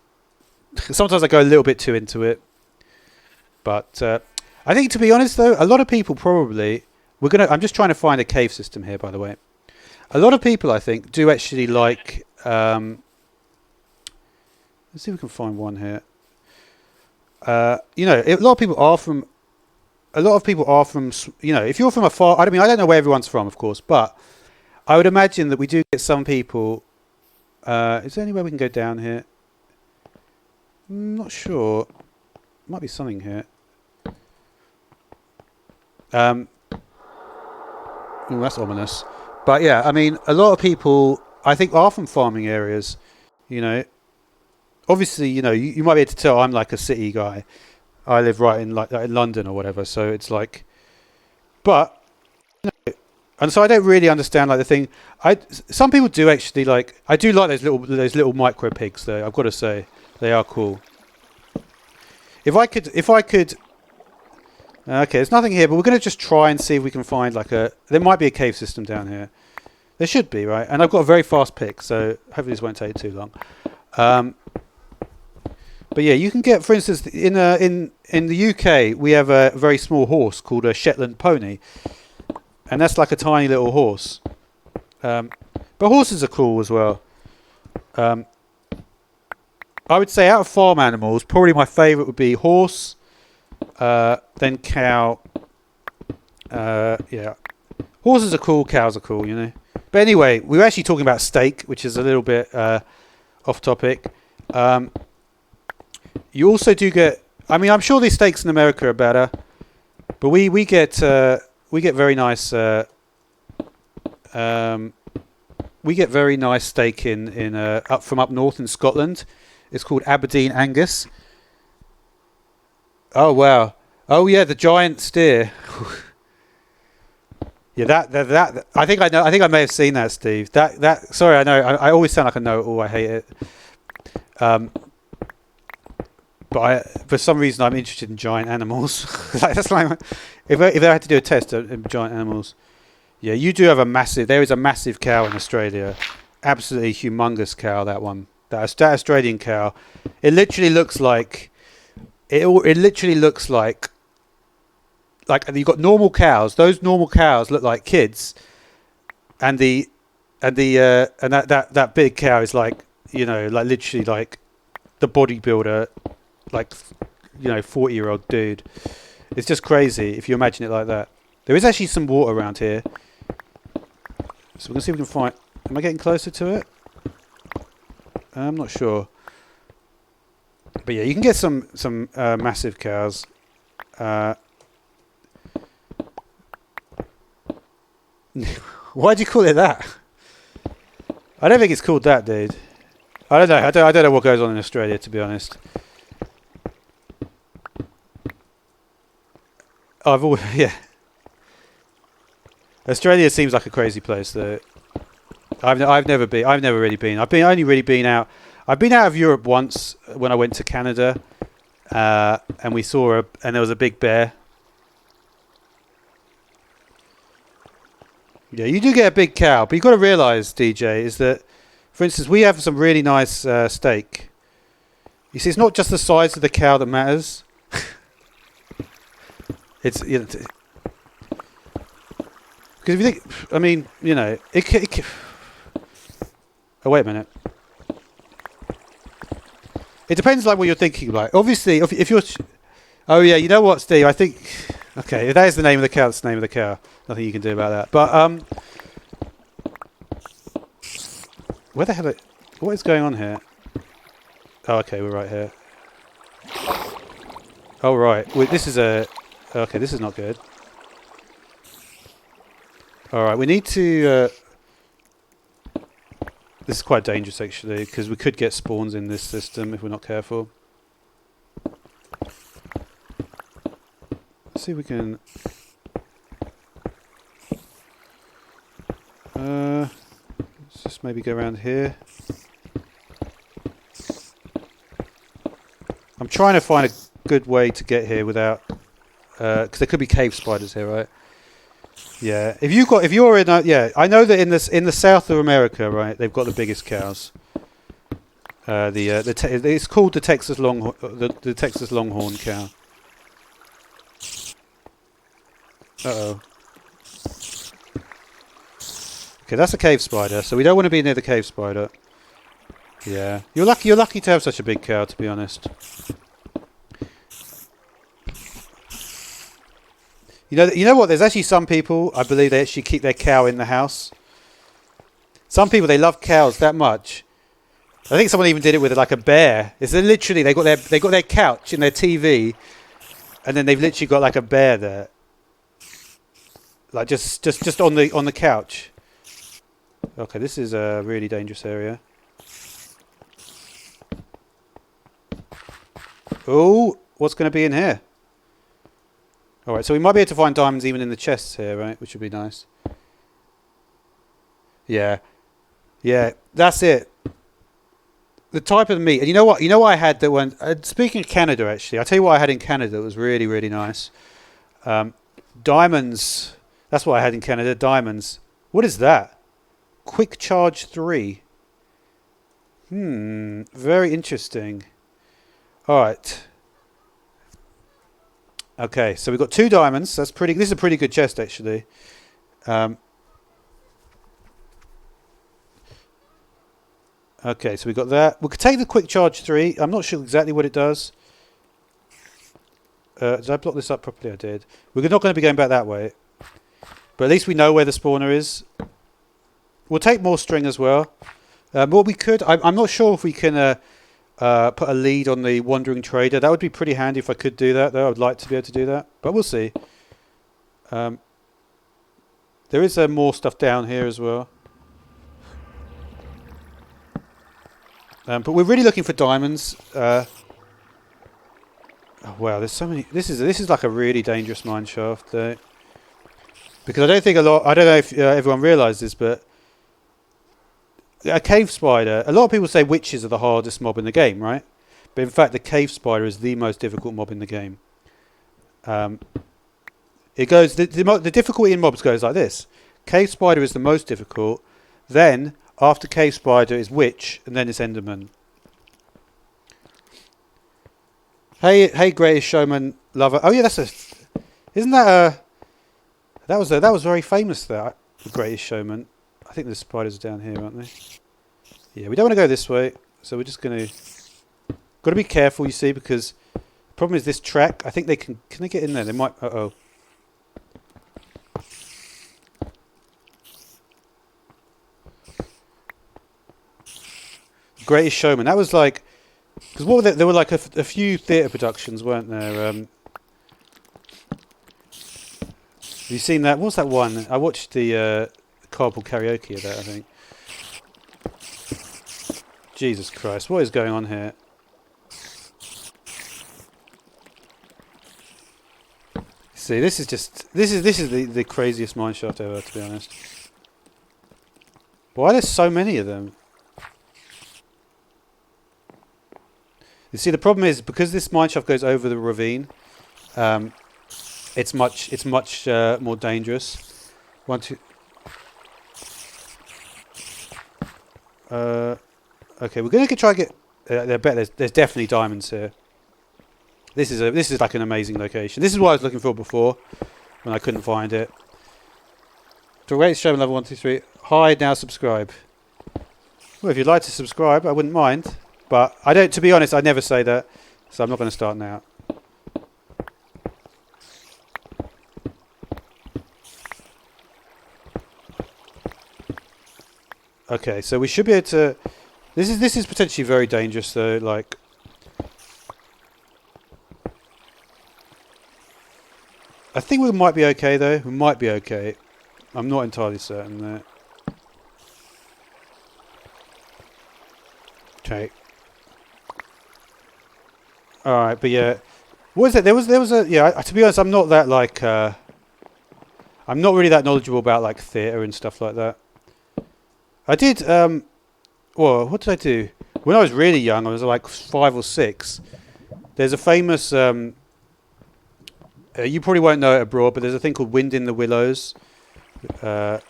Sometimes I go a little bit too into it, but I think, to be honest, though, a lot of people probably I'm just trying to find a cave system here, by the way. A lot of people, I think, do actually like. Let's see if we can find one here. A lot of people are from. If you're from a far, I don't know where everyone's from, of course, but I would imagine that we do get some people. Is there any way we can go down here? I'm not sure. Might be something here. That's ominous. But yeah, I mean, a lot of people, I think, are from farming areas. Obviously, you might be able to tell I'm like a city guy. I live right in in London or whatever, so it's like, but and so I don't really understand like the thing. Some people do actually like. I do like those little micro pigs though. I've got to say they are cool. If I could. Okay, there's nothing here, but we're going to just try and see if we can find there might be a cave system down here. There should be, right? And I've got a very fast pick, so hopefully this won't take too long. But yeah, you can get, for instance, in the UK, we have a very small horse called a Shetland pony, and that's like a tiny little horse. But horses are cool as well. I would say out of farm animals, probably my favourite would be horse, then cow. Yeah, horses are cool, cows are cool, But anyway, we were actually talking about steak, which is a little bit off topic. You also do get. I mean, I'm sure these steaks in America are better, but we get very nice. We get very nice steak in up north in Scotland. It's called Aberdeen Angus. Oh wow! Oh yeah, the giant steer. Yeah, that. I think I know. I think I may have seen that, Steve. That. Sorry, I know. I always sound like I know it all. I hate it. But for some reason, I'm interested in giant animals. That's like if I had to do a test of giant animals. Yeah, you do have there is a massive cow in Australia. Absolutely humongous cow, that one. That Australian cow. It literally looks like... It literally looks like you've got normal cows. Those normal cows look like kids. And that big cow is like literally like the bodybuilder, 40-year-old dude. It's just crazy if you imagine it like that. There is actually some water around here. So we're going to see if we can find... Am I getting closer to it? I'm not sure. But yeah, you can get some massive cows. Why do you call it that? I don't think it's called that, dude. I don't know. I don't know what goes on in Australia, to be honest. Yeah. Australia seems like a crazy place, though. I've never been. I've never really been. Only really been out. I've been out of Europe once when I went to Canada, and we saw and there was a big bear. Yeah, you do get a big cow, but you've got to realise, DJ, is that, for instance, we have some really nice steak. You see, it's not just the size of the cow that matters. It's because if you think, I mean, it. Oh, wait a minute. It depends, like, what you're thinking. Like, obviously, if you're, oh yeah, you know what, Steve? I think, okay, if that is the name of the cow, that's the name of the cow. Nothing you can do about that. But where the hell? What is going on here? Oh, okay, we're right here. Oh, right. Wait, this is a. Okay, this is not good. All right, we need to. This is quite dangerous, actually, because we could get spawns in this system if we're not careful. Let's see if we can. Let's just maybe go around here. I'm trying to find a good way to get here without, because there could be cave spiders here, right? Yeah. If you're in, I know that in the south of America, right, they've got the biggest cows. It's called the Texas the Texas Longhorn cow. Uh-oh. Okay, that's a cave spider, so we don't want to be near the cave spider. Yeah. You're lucky to have such a big cow, to be honest. You know what? There's actually some people, I believe, they actually keep their cow in the house. Some people, they love cows that much. I think someone even did it with like a bear. It's literally they got their couch and their TV, and then they've literally got like a bear there, like just on the couch. Okay, this is a really dangerous area. Oh, what's going to be in here? All right, so we might be able to find diamonds even in the chests here, right? Which would be nice. Yeah, that's it. The type of meat, and you know what I had that when speaking of Canada, actually, I'll tell you what I had in Canada that was really, really nice. Diamonds. That's what I had in Canada. Diamonds. What is that? Quick Charge 3. Very interesting. All right. Okay, so we've got 2 diamonds. This is a pretty good chest, actually. Okay, so we got that. We could take the Quick Charge 3. I'm not sure exactly what it does. Did I block this up properly? I did. We're not going to be going back that way. But at least we know where the spawner is. We'll take more string as well. What we could... I'm not sure if we can put a lead on the Wandering Trader. That would be pretty handy if I could do that, though. I would like to be able to do that. But we'll see. There is more stuff down here as well. But we're really looking for diamonds. Oh, wow, there's so many. This is like a really dangerous mine shaft, though. Because I don't know if everyone realises, but a cave spider. A lot of people say witches are the hardest mob in the game, right? But in fact, the cave spider is the most difficult mob in the game. It goes the difficulty in mobs goes like this: cave spider is the most difficult. Then after cave spider is witch, and then it's enderman. Hey, Greatest Showman lover. Oh yeah, isn't that that was very famous, that the Greatest Showman. I think the spiders are down here, aren't they? Yeah, we don't want to go this way, so we're just got to be careful, you see, because the problem is this track. I think they can they get in there? They might. Uh-oh. Greatest Showman. That was like, because what were there were like a few theatre productions, weren't there? Have you seen that? What was that one? I watched the Cardboard Karaoke of that, I think. Jesus Christ, what is going on here? See, this is the craziest mineshaft ever, to be honest. Why are there so many of them? You see, the problem is because this mineshaft goes over the ravine, it's much more dangerous. One, two. Okay, we're gonna try to get. I bet there's definitely diamonds here. This is like an amazing location. This is what I was looking for before, when I couldn't find it. To rate stream level 1, 2, 3. Hi, now subscribe. Well, if you'd like to subscribe, I wouldn't mind. But I don't. To be honest, I never say that, so I'm not going to start now. Okay, so we should be able to. This is potentially very dangerous, though. Like, I think we might be okay, though. We might be okay. I'm not entirely certain there. Okay. All right, but yeah, what was it? There was a yeah. To be honest, I'm not that like. I'm not really that knowledgeable about like theatre and stuff like that. I did. Well, what did I do? When I was really young, I was like 5 or 6. There's a famous. You probably won't know it abroad, but there's a thing called Wind in the Willows. But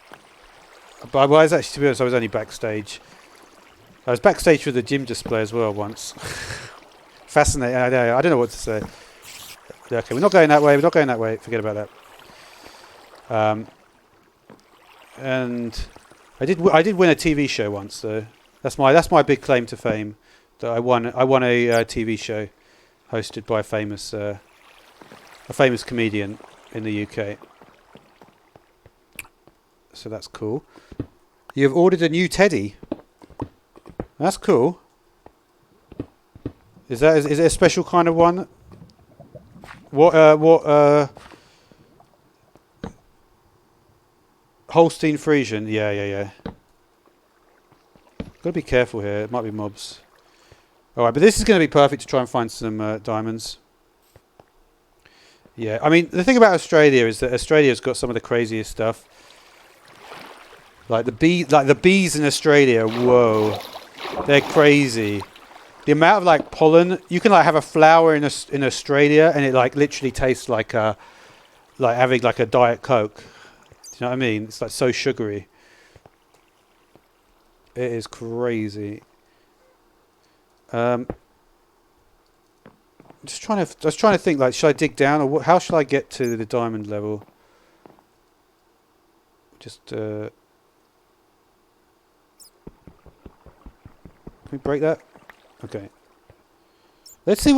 I was actually, to be honest, I was only backstage. I was backstage with the gym display as well once. Fascinating. I don't know what to say. Okay, we're not going that way. We're not going that way. Forget about that. And I did win a TV show once, though. That's my big claim to fame. That I won a TV show hosted by a famous comedian in the UK. So that's cool. You've ordered a new teddy. That's cool. Is it a special kind of one? What Holstein Friesian? Yeah. Gotta be careful here. It might be mobs. Alright, but this is going to be perfect to try and find some diamonds. Yeah, I mean, the thing about Australia is that Australia's got some of the craziest stuff. Like the bees in Australia, whoa. They're crazy. The amount of like pollen, you can like have a flower in Australia and it like literally tastes like having like a Diet Coke. Do you know what I mean? It's like so sugary. It is crazy. Just trying to think, like, should I dig down or how should I get to the diamond level? Just can we break that? Okay. Let's see if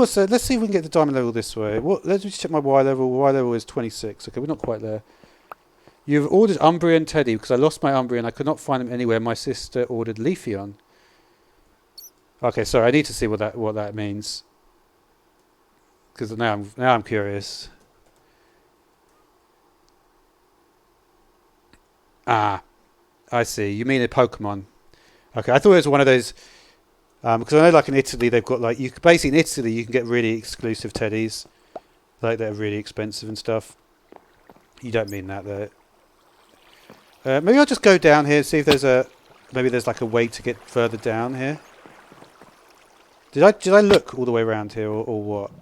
we can get the diamond level this way. Let's just check my Y level. Y level is 26. Okay, we're not quite there. You've ordered Umbrian Teddy because I lost my Umbrian. I could not find them anywhere. My sister ordered Leafeon. Okay, sorry. I need to see what that means. Because now I'm curious. Ah, I see. You mean a Pokemon? Okay, I thought it was one of those. Because I know, like in Italy, they've got like basically in Italy you can get really exclusive teddies, like they're really expensive and stuff. You don't mean that though. Maybe I'll just go down here and see if there's like a way to get further down here. Did I look all the way around here or what?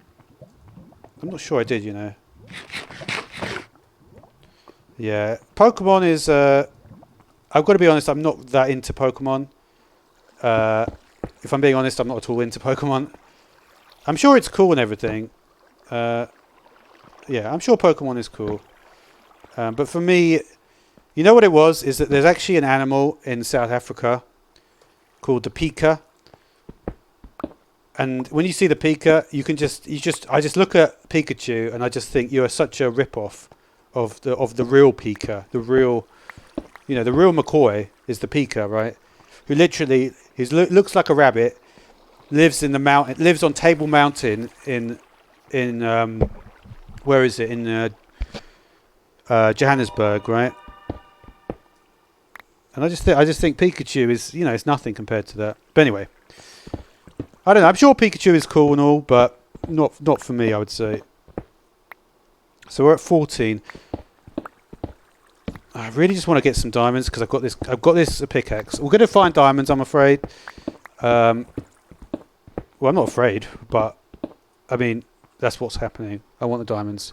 I'm not sure I did, you know. Yeah, Pokemon is. I've got to be honest. I'm not that into Pokemon. If I'm being honest, I'm not at all into Pokemon. I'm sure it's cool and everything. Yeah, I'm sure Pokemon is cool. But for me, you know what it was? Is that there's actually an animal in South Africa called the pika. And when you see the pika, I just look at Pikachu and I just think you are such a rip-off of the real pika, the real McCoy is the pika, right? Who literally looks like a rabbit, lives in the mountain, lives on Table Mountain in where is it, in Johannesburg, right? And I just think Pikachu is, it's nothing compared to that. But anyway, I don't know. I'm sure Pikachu is cool and all, but not for me, I would say. So we're at 14. I really just want to get some diamonds because I've got this pickaxe. We're going to find diamonds, I'm afraid. Well, I'm not afraid, but I mean, that's what's happening. I want the diamonds.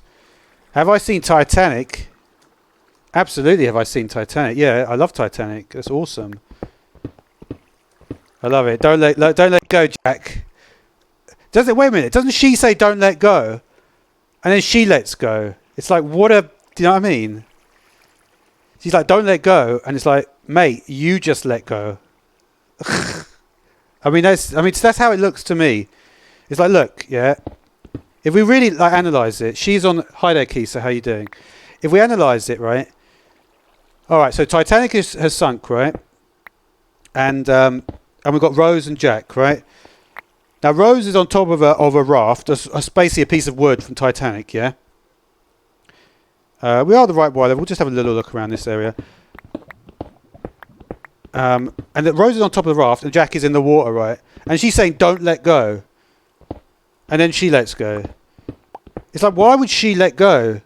Have I seen Titanic? Absolutely have I seen Titanic. Yeah, I love Titanic. It's awesome. I love it. Don't let go, Jack. Does it? Wait a minute. Doesn't she say don't let go? And then she lets go. It's like, what a... Do you know what I mean? She's like, don't let go. And it's like, mate, you just let go. That's how it looks to me. It's like, look, yeah. If we really like analyse it, she's on... Hi there, Kisa. How you doing? If we analyse it, right? All right, so Titanic has sunk, right? And we've got Rose and Jack, right? Now, Rose is on top of a raft. That's basically a piece of wood from Titanic, yeah? We are the right water. We'll just have a little look around this area. And Rose is on top of the raft and Jack is in the water, right? And she's saying, don't let go. And then she lets go. It's like, why would she let go?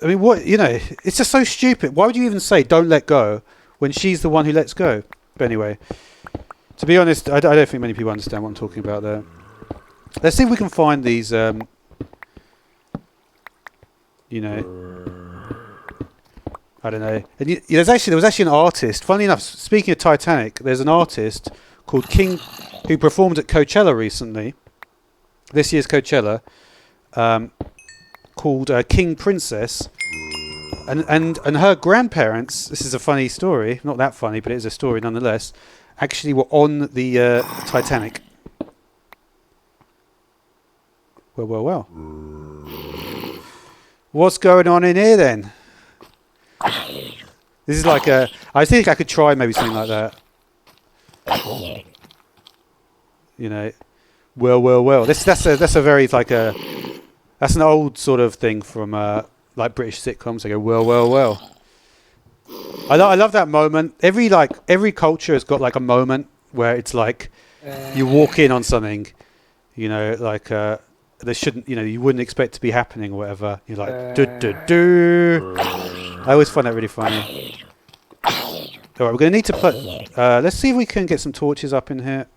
I mean, what, you know, it's just so stupid. Why would you even say, don't let go, when she's the one who lets go? But anyway, to be honest, I don't think many people understand what I'm talking about there. Let's see if we can find these, you know, I don't know. And there was actually an artist. Funnily enough, speaking of Titanic, there's an artist called King who performed at Coachella recently. This year's Coachella, called King Princess, and her grandparents. This is a funny story, not that funny, but it is a story nonetheless. Actually, were on the Titanic. Well. What's going on in here then? This is like a... I think I could try maybe something like that. You know, well. That's a very like a... That's an old sort of thing from like British sitcoms. They go well. I love that moment. Every culture has got like a moment where it's like you walk in on something, you know, like there shouldn't, you know, you wouldn't expect to be happening or whatever. You're like do. I always find that really funny. All right, we're going to need to put... let's see if we can get some torches up in here.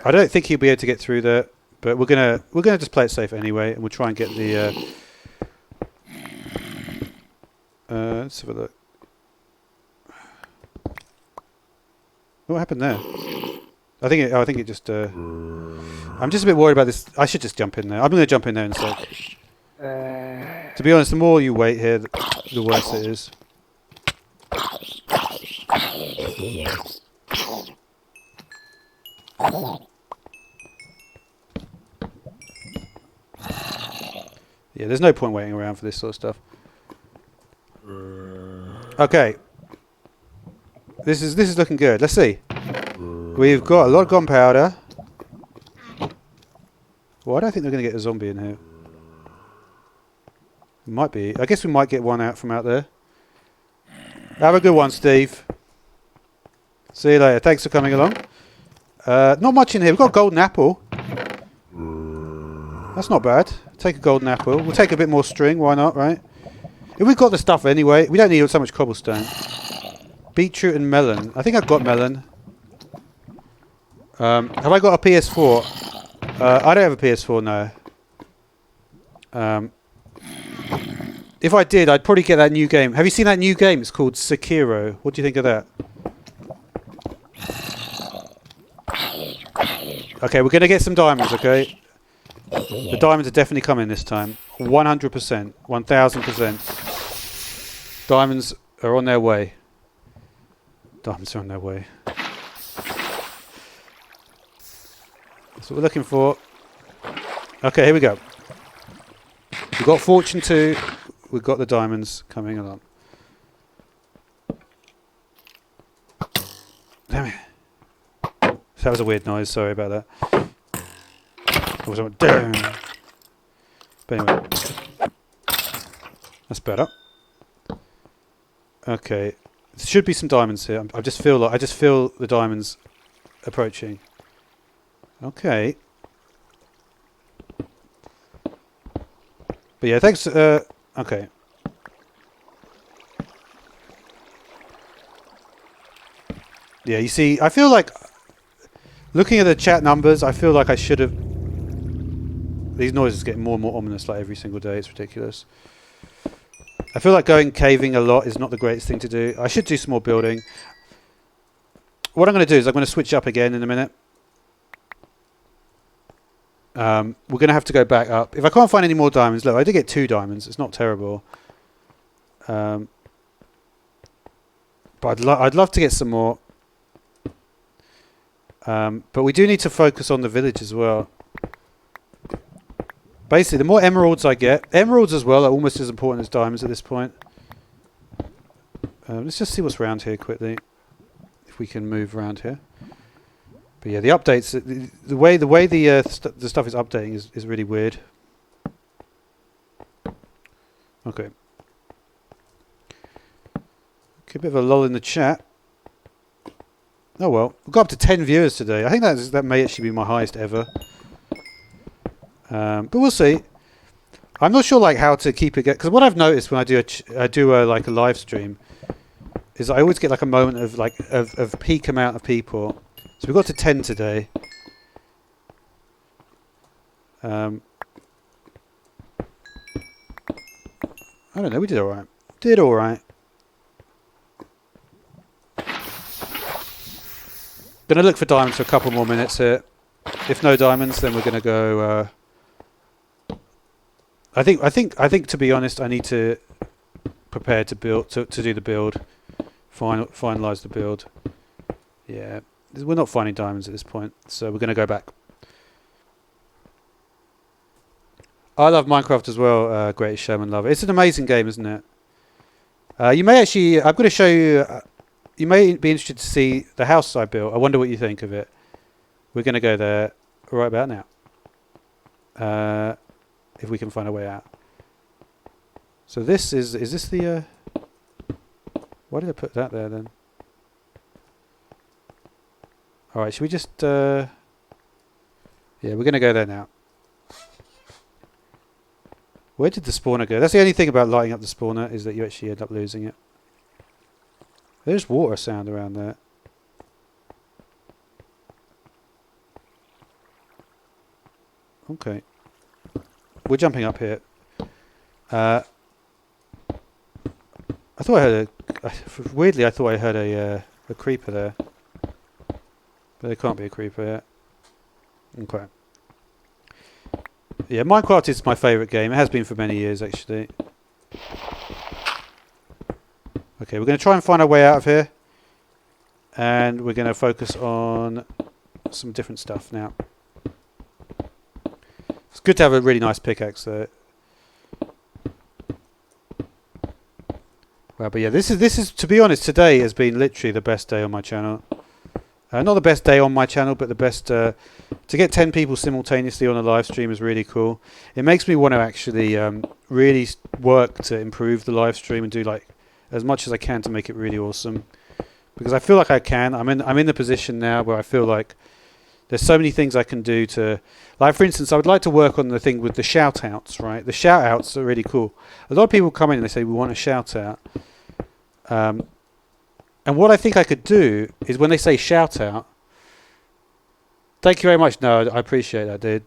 I don't think he'll be able to get through there, but we're gonna just play it safe anyway, and we'll try and get the... let's have a look. What happened there? I think it just... I'm just a bit worried about this. I should just jump in there. I'm going to jump in there in a sec. To be honest, the more you wait here, the worse it is. Yeah, there's no point waiting around for this sort of stuff. Okay. This is looking good. Let's see. We've got a lot of gunpowder. Well, I don't think they're going to get a zombie in here. Might be. I guess we might get one out from out there. Have a good one, Steve. See you later. Thanks for coming along. Not much in here. We've got a golden apple. That's not bad. Take a golden apple. We'll take a bit more string. Why not, right? If we've got the stuff anyway, we don't need so much cobblestone. Beetroot and melon. I think I've got melon. Have I got a PS4? I don't have a PS4, no. If I did, I'd probably get that new game. Have you seen that new game? It's called Sekiro. What do you think of that? Okay, we're going to get some diamonds, okay? The diamonds are definitely coming this time. 100%. 1000%. Diamonds are on their way. Diamonds are on their way. That's what we're looking for. Okay, here we go. We've got fortune 2. We've got the diamonds coming along. Damn it. That was a weird noise. Sorry about that. Down. But anyway. That's better. Okay. There should be some diamonds here. I just feel the diamonds approaching. Okay. But yeah, thanks. Okay. Yeah, you see, I feel like looking at the chat numbers, I feel like I should have. These noises are getting more and more ominous, like every single day. It's ridiculous. I feel like going caving a lot is not the greatest thing to do. I should do some more building. What I'm going to do is I'm going to switch up again in a minute. We're going to have to go back up. If I can't find any more diamonds, look, I did get 2 diamonds. It's not terrible. But I'd love to get some more. But we do need to focus on the village as well. Basically, the more emeralds I get, emeralds as well are almost as important as diamonds at this point. Let's just see what's around here quickly, if we can move around here. But yeah, the updates, the way the stuff is updating is really weird. Okay. Okay, a bit of a lull in the chat. Oh well, we've got up to 10 viewers today. I think that may actually be my highest ever. But we'll see. I'm not sure like how to keep it, because what I've noticed when I do like a live stream is I always get like a moment of like of peak amount of people. So we got to 10 today. I don't know. We did all right. Did all right. Gonna look for diamonds for a couple more minutes here. If no diamonds, then we're gonna go. I think to be honest, I need to prepare to build to do the build, finalize the build. Yeah, we're not finding diamonds at this point, so we're gonna go back. I love Minecraft as well. Greatest Showman Lover. It's an amazing game, isn't it? You may actually. I'm going to show you. You may be interested to see the house I built. I wonder what you think of it. We're going to go there right about now. If we can find a way out. So this is this the... why did I put that there then? Alright, should we just... yeah, we're going to go there now. Where did the spawner go? That's the only thing about lighting up the spawner, is that you actually end up losing it. There's water sound around there. Okay. We're jumping up here. I thought I heard weirdly I thought I heard a creeper there. But there can't be a creeper yet. Okay. Yeah, Minecraft is my favourite game. It has been for many years, actually. Okay, we're going to try and find our way out of here. And we're going to focus on some different stuff now. It's good to have a really nice pickaxe, though. Well, but yeah, this is to be honest, today has been literally the best day on my channel. Not the best day on my channel, but the best... to get 10 people simultaneously on a live stream is really cool. It makes me want to actually really work to improve the live stream and do like as much as I can to make it really awesome. Because I feel like I can. I'm in the position now where I feel like there's so many things I can do to... Like, for instance, I would like to work on the thing with the shout-outs, right? The shout-outs are really cool. A lot of people come in and they say, we want a shout-out. And what I think I could do is when they say shout-out, thank you very much. No, I appreciate that, dude.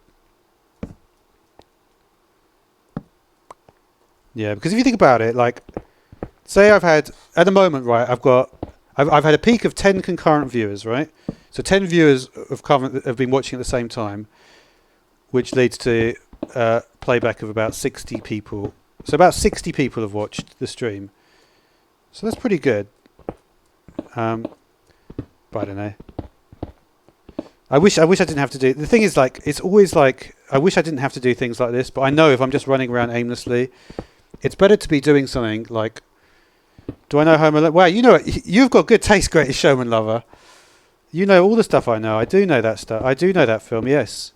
Yeah, because if you think about it, like, say I've had, at the moment, right, I've had a peak of 10 concurrent viewers, right? So 10 viewers have been watching at the same time, which leads to playback of about 60 people. So about 60 people have watched the stream. So that's pretty good. But I don't know. I wish I didn't have to do... The thing is, like, it's always like... I wish I didn't have to do things like this, but I know if I'm just running around aimlessly, it's better to be doing something like... Do I know Home Alone? Wow, you know it. You've got good taste, Greatest Showman Lover. You know all the stuff I know. I do know that stuff. I do know that film, yes.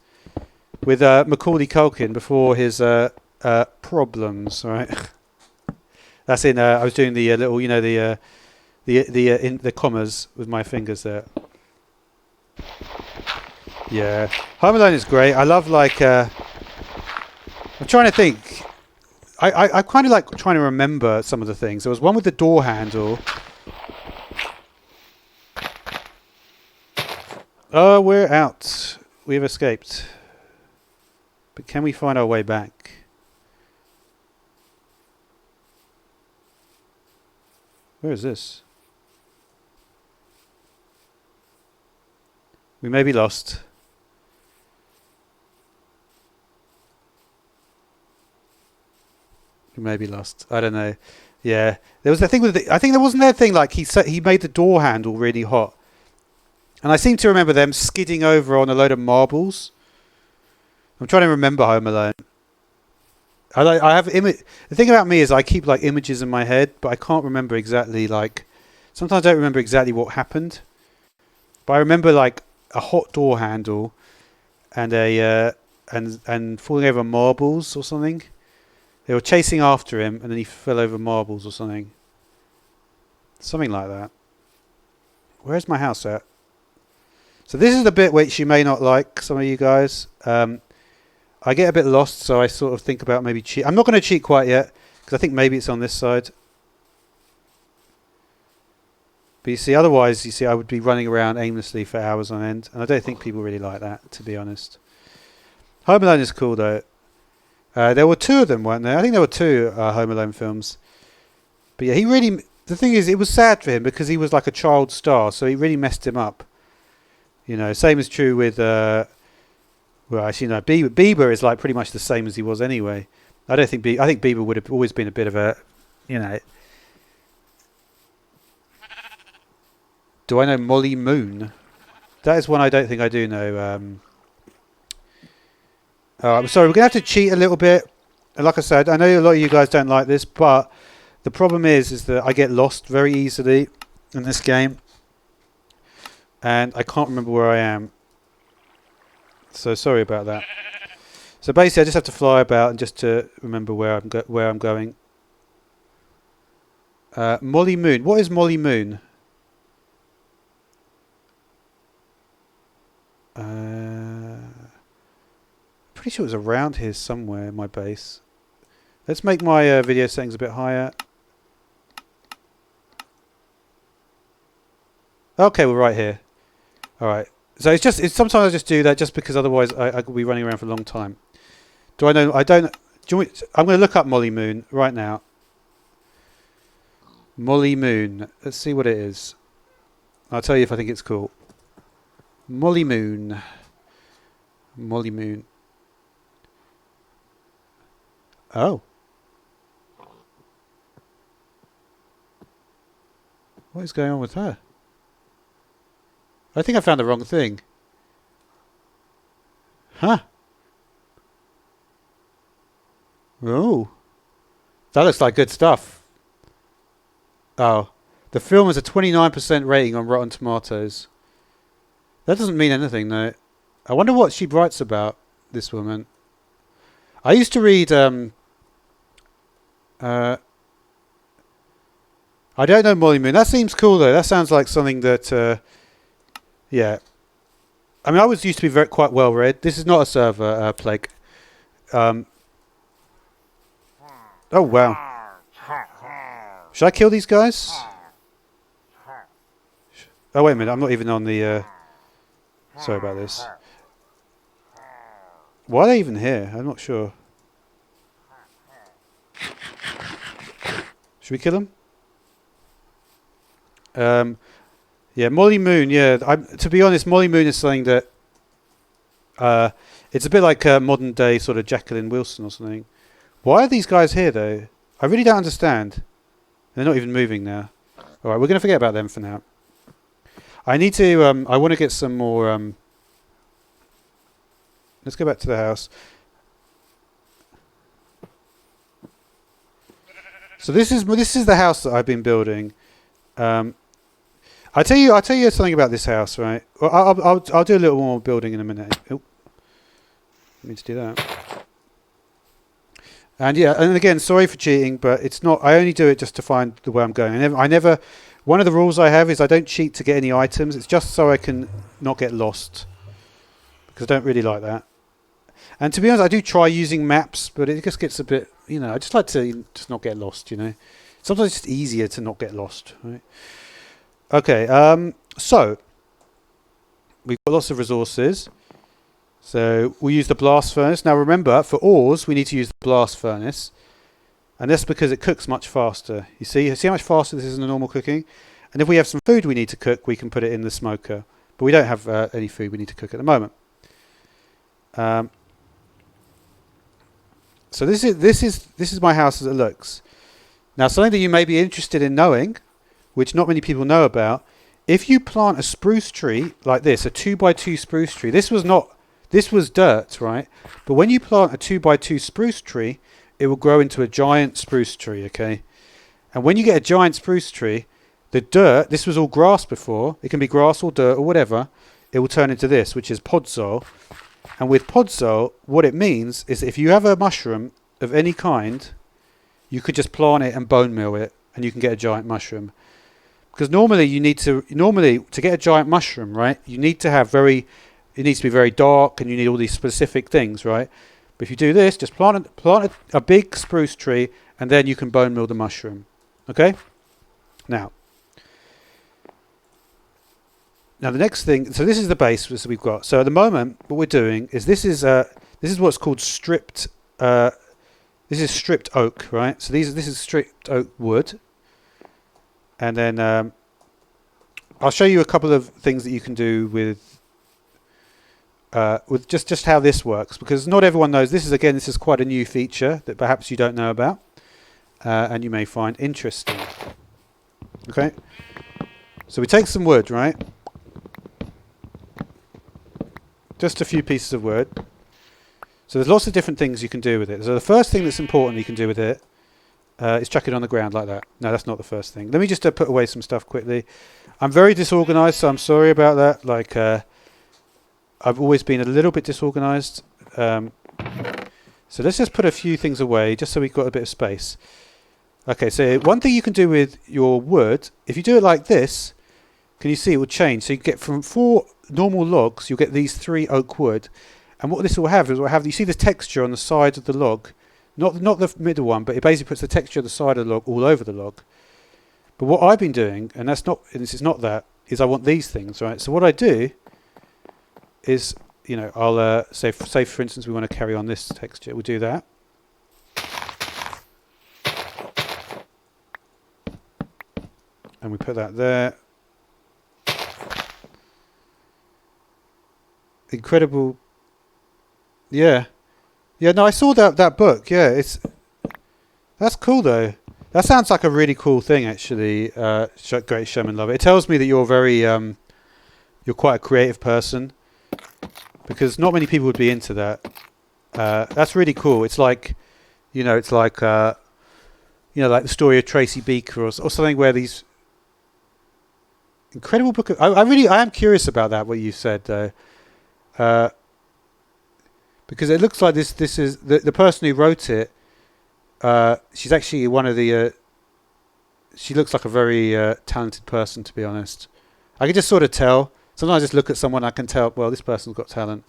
With Macaulay Culkin before his problems, right? That's in... I was doing the little, you know, the commas with my fingers there. Yeah, Home Alone is great. I love like I'm trying to think I kind of like trying to remember some of the things. There was one with the door handle. Oh, we're out. We have escaped. But can we find our way back? Where is this? We may be lost. We may be lost. I don't know. Yeah, there was the thing with I think there wasn't that thing like he made the door handle really hot, and I seem to remember them skidding over on a load of marbles. I'm trying to remember Home Alone. I have the thing about me is I keep like images in my head, but I can't remember exactly. Like sometimes I don't remember exactly what happened, but I remember like a hot door handle and a and falling over marbles or something. They were chasing after him, and then he fell over marbles or something. Something like that. Where's my house at? So this is the bit which you may not like, some of you guys. I get a bit lost, so I sort of think about maybe cheat. I'm not going to cheat quite yet, because I think maybe it's on this side. But you see, otherwise, you see, I would be running around aimlessly for hours on end, and I don't think people really like that, to be honest. Home Alone is cool, though. There were two of them, weren't there? I think there were two Home Alone films. But yeah, he really... The thing is, it was sad for him because he was like a child star, so he really messed him up. You know, same is true with... well, actually, no, Bieber is like pretty much the same as he was anyway. I think Bieber would have always been a bit of a... You know... Do I know Molly Moon? That is one I don't think I do know. I'm sorry, we're going to have to cheat a little bit. And like I said, I know a lot of you guys don't like this, but the problem is that I get lost very easily in this game. And I can't remember where I am. So sorry about that. So basically I just have to fly about and just to remember where I'm going. Molly Moon. What is Molly Moon? Pretty sure it was around here somewhere, my base. Let's make my video settings a bit higher. Okay, we're right here. Alright. So sometimes I just do that just because otherwise I could be running around for a long time. Do I know? I don't... I'm going to look up Molly Moon right now. Molly Moon. Let's see what it is. I'll tell you if I think it's cool. Molly Moon. Molly Moon. Oh. What is going on with her? I think I found the wrong thing. Huh. Oh. That looks like good stuff. Oh. The film has a 29% rating on Rotten Tomatoes. That doesn't mean anything, though. I wonder what she writes about, this woman. I used to read... I don't know Molly Moon. That seems cool, though. That sounds like something that... yeah. I mean, I was used to be quite well read. This is not a server plague. Oh, wow. Should I kill these guys? Oh, wait a minute. I'm not even on the... sorry about this. Why are they even here? I'm not sure. Should we kill them? Yeah, Molly Moon. Yeah, to be honest, Molly Moon is something that it's a bit like a modern day sort of Jacqueline Wilson or something. Why are these guys here though? I really don't understand. They're not even moving now. All right, we're going to forget about them for now. I need to. I want to get some more. Let's go back to the house. So this is the house that I've been building. I'll tell you something about this house, right? Well, I'll do a little more building in a minute. Oh, I need to do that. And yeah, and again, sorry for cheating, but it's not. I only do it just to find the way I'm going. I never. One of the rules I have is I don't cheat to get any items. It's just so I can not get lost, because I don't really like that. And to be honest, I do try using maps, but it just gets a bit. I just like to just not get lost. Sometimes it's easier to not get lost, right? Okay, so we've got lots of resources. So we'll use the blast furnace. Now remember, for ores, we need to use the blast furnace. And that's because it cooks much faster. You see how much faster this is than normal cooking? And if we have some food we need to cook, we can put it in the smoker. But we don't have any food we need to cook at the moment. So this is my house as it looks. Now something that you may be interested in knowing, which not many people know about, if you plant a spruce tree like this, a 2x2 spruce tree, this was dirt, right? But when you plant a 2x2 spruce tree, it will grow into a giant spruce tree, okay? And when you get a giant spruce tree, the dirt, this was all grass before, it can be grass or dirt or whatever, it will turn into this, which is podzol. And with podzol, what it means is if you have a mushroom of any kind, you could just plant it and bone meal it, and you can get a giant mushroom. Because normally to get a giant mushroom, right, it needs to be very dark, and you need all these specific things, right? But if you do this, just plant a big spruce tree, and then you can bone meal the mushroom. Okay? Now the next thing, so this is the base that we've got. So at the moment, what we're doing is this is what's called stripped. This is stripped oak, right? So this is stripped oak wood, and then I'll show you a couple of things that you can do with just how this works, because not everyone knows. This is quite a new feature that perhaps you don't know about, and you may find interesting. Okay, so we take some wood, right? Just a few pieces of wood. So there's lots of different things you can do with it. So the first thing that's important you can do with it is chuck it on the ground like that. No, that's not the first thing. Let me just put away some stuff quickly. I'm very disorganized, so I'm sorry about that. Like, I've always been a little bit disorganized. So let's just put a few things away, just so we've got a bit of space. Okay, so one thing you can do with your wood, if you do it like this, can you see it will change? So you get from 4 normal logs, you'll get these 3 oak wood. And what this will have is, you see the texture on the side of the log, not the middle one, but it basically puts the texture of the side of the log all over the log. But what I've been doing, and this is not that, is I want these things, right? So what I do is, I'll say for instance we want to carry on this texture, we'll do that. And we put that there. Incredible. Yeah, no, I saw that book. Yeah, that's cool though. That sounds like a really cool thing, actually. Great Showman Love It. It tells me that you're you're quite a creative person, because not many people would be into that. That's really cool. It's like, like the story of Tracy Beaker or something, where these incredible book. I am curious about that. What you said though. Because it looks like this is the person who wrote it. She's actually one of the. She looks like a very talented person, to be honest. I can just sort of tell. Sometimes I just look at someone, I can tell. Well, this person's got talent.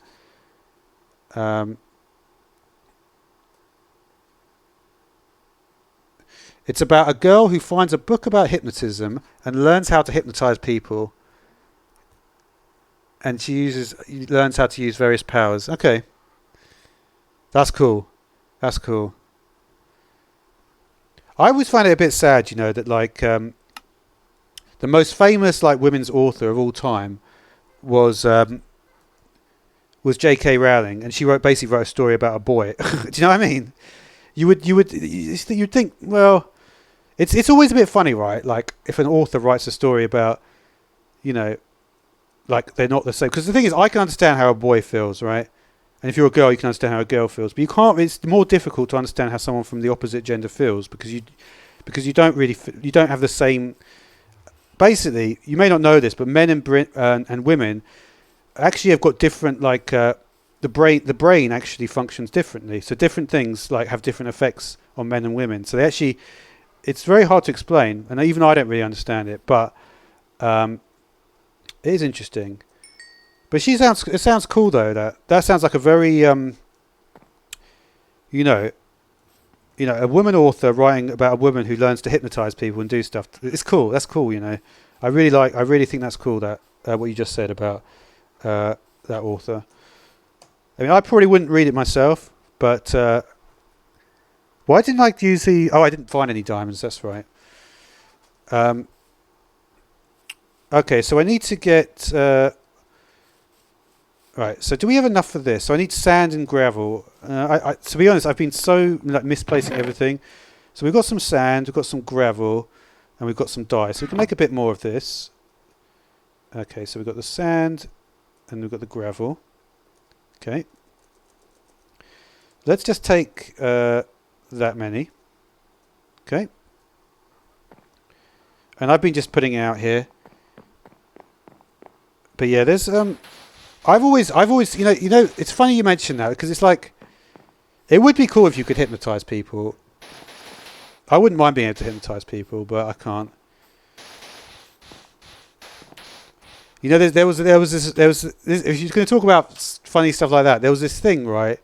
It's about a girl who finds a book about hypnotism and learns how to hypnotize people. And she learns how to use various powers. Okay. That's cool. That's cool. I always find it a bit sad, that the most famous women's author of all time was J.K. Rowling, and she basically wrote a story about a boy. Do you know what I mean? You'd think, well, it's always a bit funny, right? Like if an author writes a story about, they're not the same. Because the thing is, I can understand how a boy feels, right? And if you're a girl, you can understand how a girl feels. But you can't. It's more difficult to understand how someone from the opposite gender feels, because you don't have the same. Basically, you may not know this, but men and women actually have got different the brain actually functions differently. So different things have different effects on men and women. So it's very hard to explain, and even I don't really understand it. But it is interesting. But it sounds cool though. That sounds like a very a woman author writing about a woman who learns to hypnotize people and do stuff. It's cool. That's cool. I really think that's cool. That what you just said about that author. I mean, I probably wouldn't read it myself, but why didn't I use the? Oh, I didn't find any diamonds. That's right. Okay, so I need to get. Right, so do we have enough for this? So I need sand and gravel. To be honest, I've been so misplacing everything. So we've got some sand, we've got some gravel, and we've got some dye. So we can make a bit more of this. Okay, so we've got the sand, and we've got the gravel. Okay. Let's just take that many. Okay. And I've been just putting it out here. But yeah, there's I've always, it's funny you mention that because it's like, it would be cool if you could hypnotize people. I wouldn't mind being able to hypnotize people, but I can't. There was this, if you're going to talk about funny stuff like that, there was this thing, right?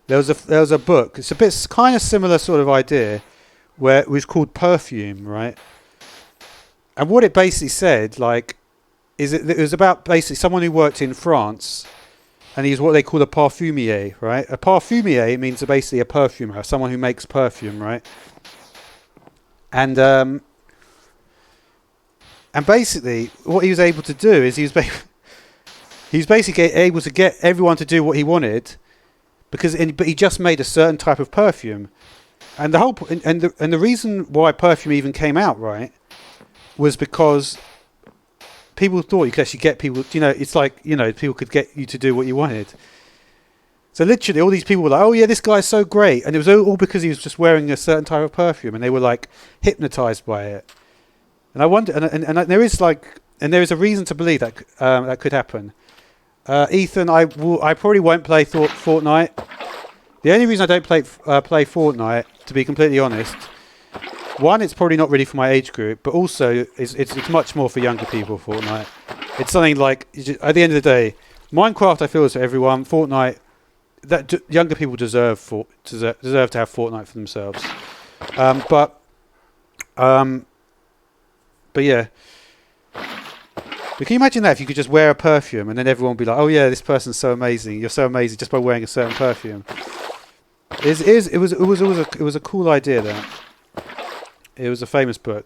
There was a book. It's a bit kind of similar sort of idea, where it was called Perfume, right? And what it basically said, like, it was about basically someone who worked in France, and he's what they call a parfumier, right? A parfumier means basically a perfumer, someone who makes perfume, right? And basically what he was able to do is he was basically able to get everyone to do what he wanted, but he just made a certain type of perfume, and the reason why perfume even came out, right, was because people thought you could actually get people, it's like, people could get you to do what you wanted. So literally all these people were like, oh yeah, this guy's so great. And it was all because he was just wearing a certain type of perfume, and they were like hypnotized by it. And I wonder, and there is a reason to believe that that could happen. Ethan, I probably won't play Fortnite. The only reason I don't play Fortnite, to be completely honest, one, it's probably not really for my age group, but also it's much more for younger people. Fortnite, it's something like, at the end of the day, Minecraft I feel is for everyone. Fortnite, that younger people deserve to have Fortnite for themselves. But yeah. But can you imagine that if you could just wear a perfume and then everyone would be like, oh yeah, this person's so amazing. You're so amazing just by wearing a certain perfume. It was a cool idea there. It was a famous book.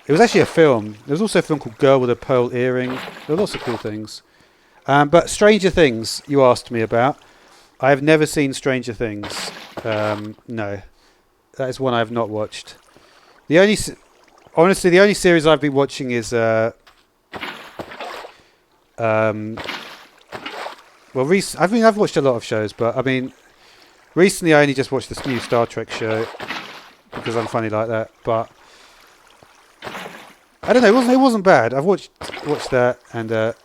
It was actually a film. There was also a film called Girl with a Pearl Earring. There were lots of cool things. But Stranger Things, you asked me about. I have never seen Stranger Things. No. That is one I have not watched. Honestly, the only series I've been watching is... I've watched a lot of shows, but I mean... Recently, I only just watched this new Star Trek show because I'm funny like that. But I don't know. It wasn't bad. I've watched that, and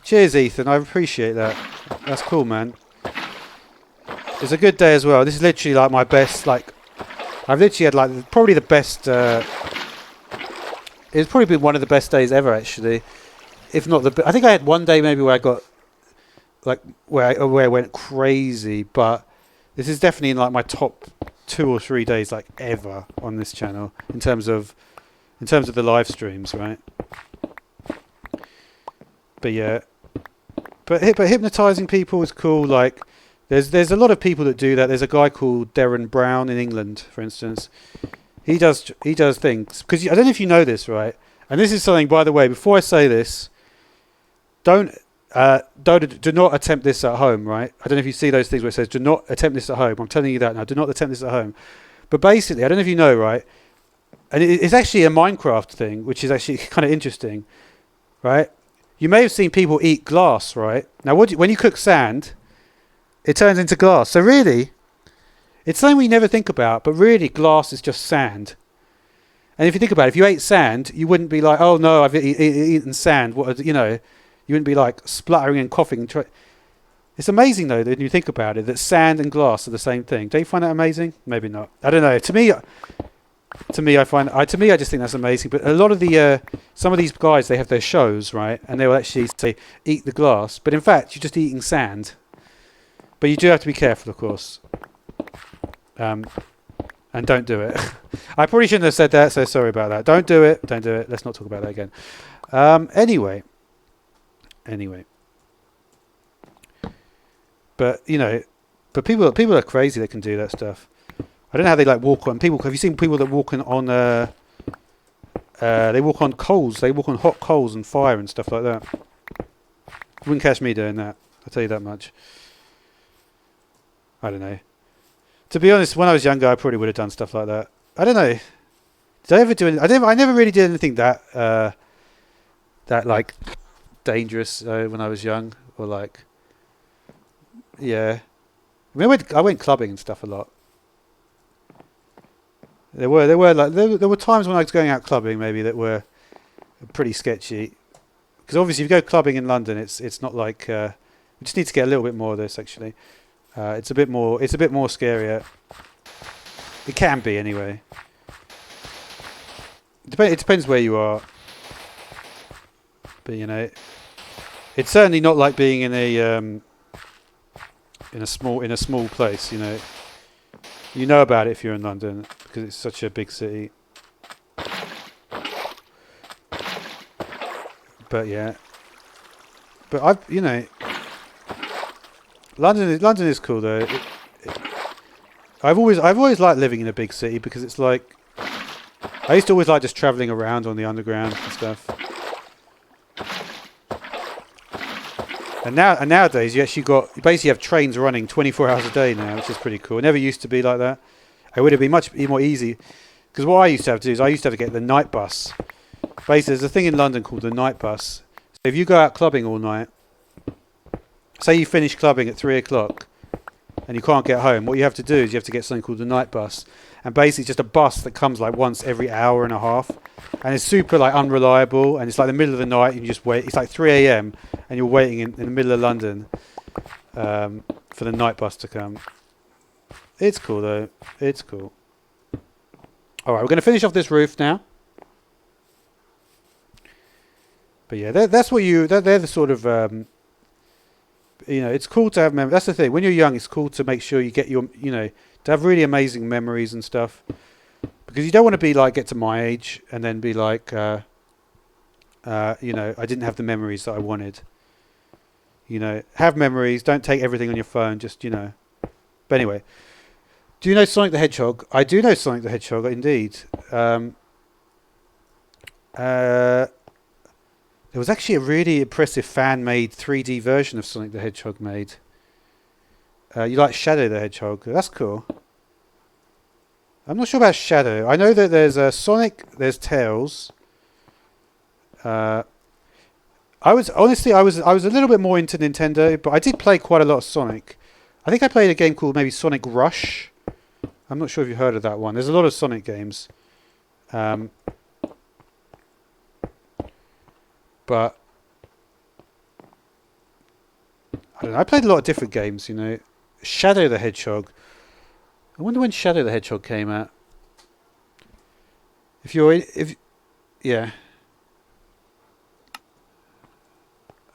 cheers, Ethan. I appreciate that. That's cool, man. It's a good day as well. This is literally like my best. Like, I've literally had like probably the best. It's probably been one of the best days ever, actually. If not I think I had one day maybe where I got. Like where I went crazy, but this is definitely in like my top 2 or 3 days like ever on this channel in terms of the live streams, right? But yeah, but hypnotizing people is cool. Like there's a lot of people that do that. There's a guy called Darren Brown in England, for instance. He does things because I don't know if you know this, right? And this is something, by the way, before I say this, do not attempt this at home, right? I don't know if you see those things where it says, do not attempt this at home. I'm telling you that now. Do not attempt this at home. But basically, I don't know if you know, right? And it's actually a Minecraft thing, which is actually kind of interesting, right? You may have seen people eat glass, right? Now, when you cook sand, it turns into glass. So really, it's something we never think about, but really glass is just sand. And if you think about it, if you ate sand, you wouldn't be like, oh no, I've eaten sand. You wouldn't be like spluttering and coughing. It's amazing though that when you think about it, that sand and glass are the same thing. Don't you find that amazing? Maybe not. I don't know. To me, I just think that's amazing. But a lot of some of these guys, they have their shows, right? And they will actually say, eat the glass. But in fact, you're just eating sand. But you do have to be careful, of course. And don't do it. I probably shouldn't have said that, so sorry about that. Don't do it. Don't do it. Let's not talk about that again. Anyway. But but people are crazy that can do that stuff. I don't know how they like walk on people. Have you seen people that walk on they walk on coals. They walk on hot coals and fire and stuff like that. Wouldn't catch me doing that. I'll tell you that much. I don't know. To be honest, when I was younger, I probably would have done stuff like that. I don't know. Did I ever do it? I never really did anything that like dangerous when I was young, or like, yeah. I mean, I went clubbing and stuff a lot. There were times when I was going out clubbing maybe that were pretty sketchy. Because obviously, if you go clubbing in London, it's not like we just need to get a little bit more of this actually. It's a bit more scarier. It can be anyway. It depends where you are. But it's certainly not like being in a small place. You know about it if you're in London because it's such a big city. But yeah. But London is cool though. I've always liked living in a big city because it's like I used to always like just travelling around on the underground and stuff. And nowadays you basically have trains running 24 hours a day now, which is pretty cool. It never used to be like that. It would have been much more easy because what I used to have to do is I used to have to get the night bus. Basically, there's a thing in London called the night bus. So if you go out clubbing all night, say you finish clubbing at 3 o'clock and you can't get home, what you have to do is you have to get something called the night bus. And basically it's just a bus that comes like once every hour and a half. And it's super like unreliable and it's like the middle of the night and you just wait. It's like 3 a.m. and you're waiting in the middle of London for the night bus to come. It's cool though. It's cool. Alright, we're going to finish off this roof now. But yeah, they're the sort of... it's cool to have memories. That's the thing. When you're young, it's cool to make sure you get your, to have really amazing memories and stuff. Because you don't want to be like, get to my age and then be like, I didn't have the memories that I wanted. Have memories. Don't take everything on your phone. Just, But anyway, do you know Sonic the Hedgehog? I do know Sonic the Hedgehog, indeed. There was actually a really impressive fan-made 3D version of Sonic the Hedgehog made. You like Shadow the Hedgehog? That's cool. I'm not sure about Shadow. I know that there's Sonic, there's Tails. I was a little bit more into Nintendo, but I did play quite a lot of Sonic. I think I played a game called maybe Sonic Rush. I'm not sure if you've heard of that one. There's a lot of Sonic games. But I don't know. I played a lot of different games, Shadow the Hedgehog. I wonder when Shadow the Hedgehog came out. Yeah.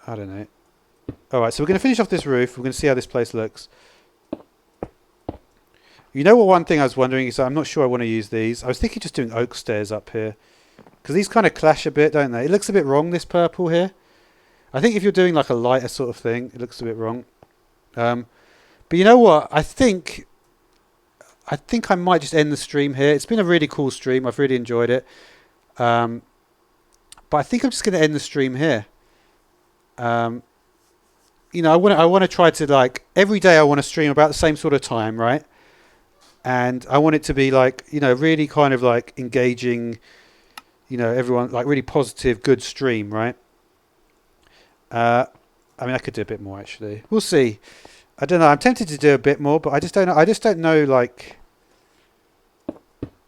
I don't know. Alright, so we're going to finish off this roof. We're going to see how this place looks. One thing I was wondering is I'm not sure I want to use these. I was thinking just doing oak stairs up here. Because these kind of clash a bit, don't they? It looks a bit wrong, this purple here. I think if you're doing like a lighter sort of thing, it looks a bit wrong. But you know what? I think I might just end the stream here. It's been a really cool stream. I've really enjoyed it. But I think I'm just going to end the stream here. I want to try to like every day I want to stream about the same sort of time, right? And I want it to be like, really kind of like engaging, everyone like really positive, good stream, right? I could do a bit more actually. We'll see. I don't know. I'm tempted to do a bit more, but I just don't know. I just don't know, like,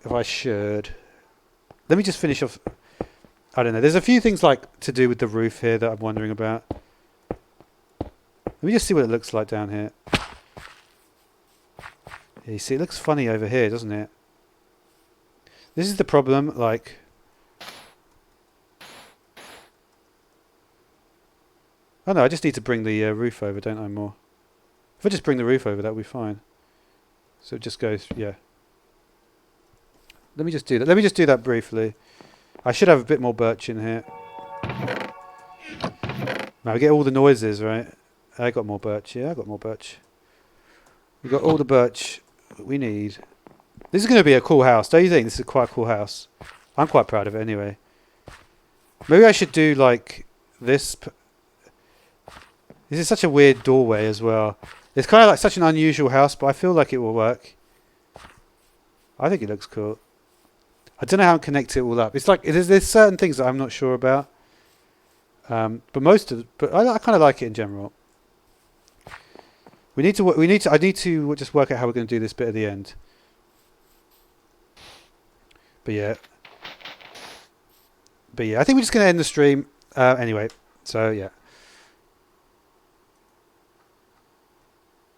if I should. Let me just finish off. I don't know. There's a few things like to do with the roof here that I'm wondering about. Let me just see what it looks like down here. Yeah, you see, it looks funny over here, doesn't it? This is the problem, like... Oh no, I just need to bring the roof over, don't I, more? If I just bring the roof over, that'll be fine. So it just goes, yeah. Let me just do that. Let me just do that briefly. I should have a bit more birch in here. Now we get all the noises, right? I got more birch. Yeah, I got more birch. We got all the birch we need. This is going to be a cool house. Don't you think? This is quite a cool house. I'm quite proud of it anyway. Maybe I should do like this. This is such a weird doorway as well. It's kind of like such an unusual house, but I feel like it will work. I think it looks cool. I don't know how to connect it all up. It's like there's certain things that I'm not sure about. But I kind of like it in general. I need to just work out how we're going to do this bit at the end. But yeah, I think we're just going to end the stream anyway. So yeah.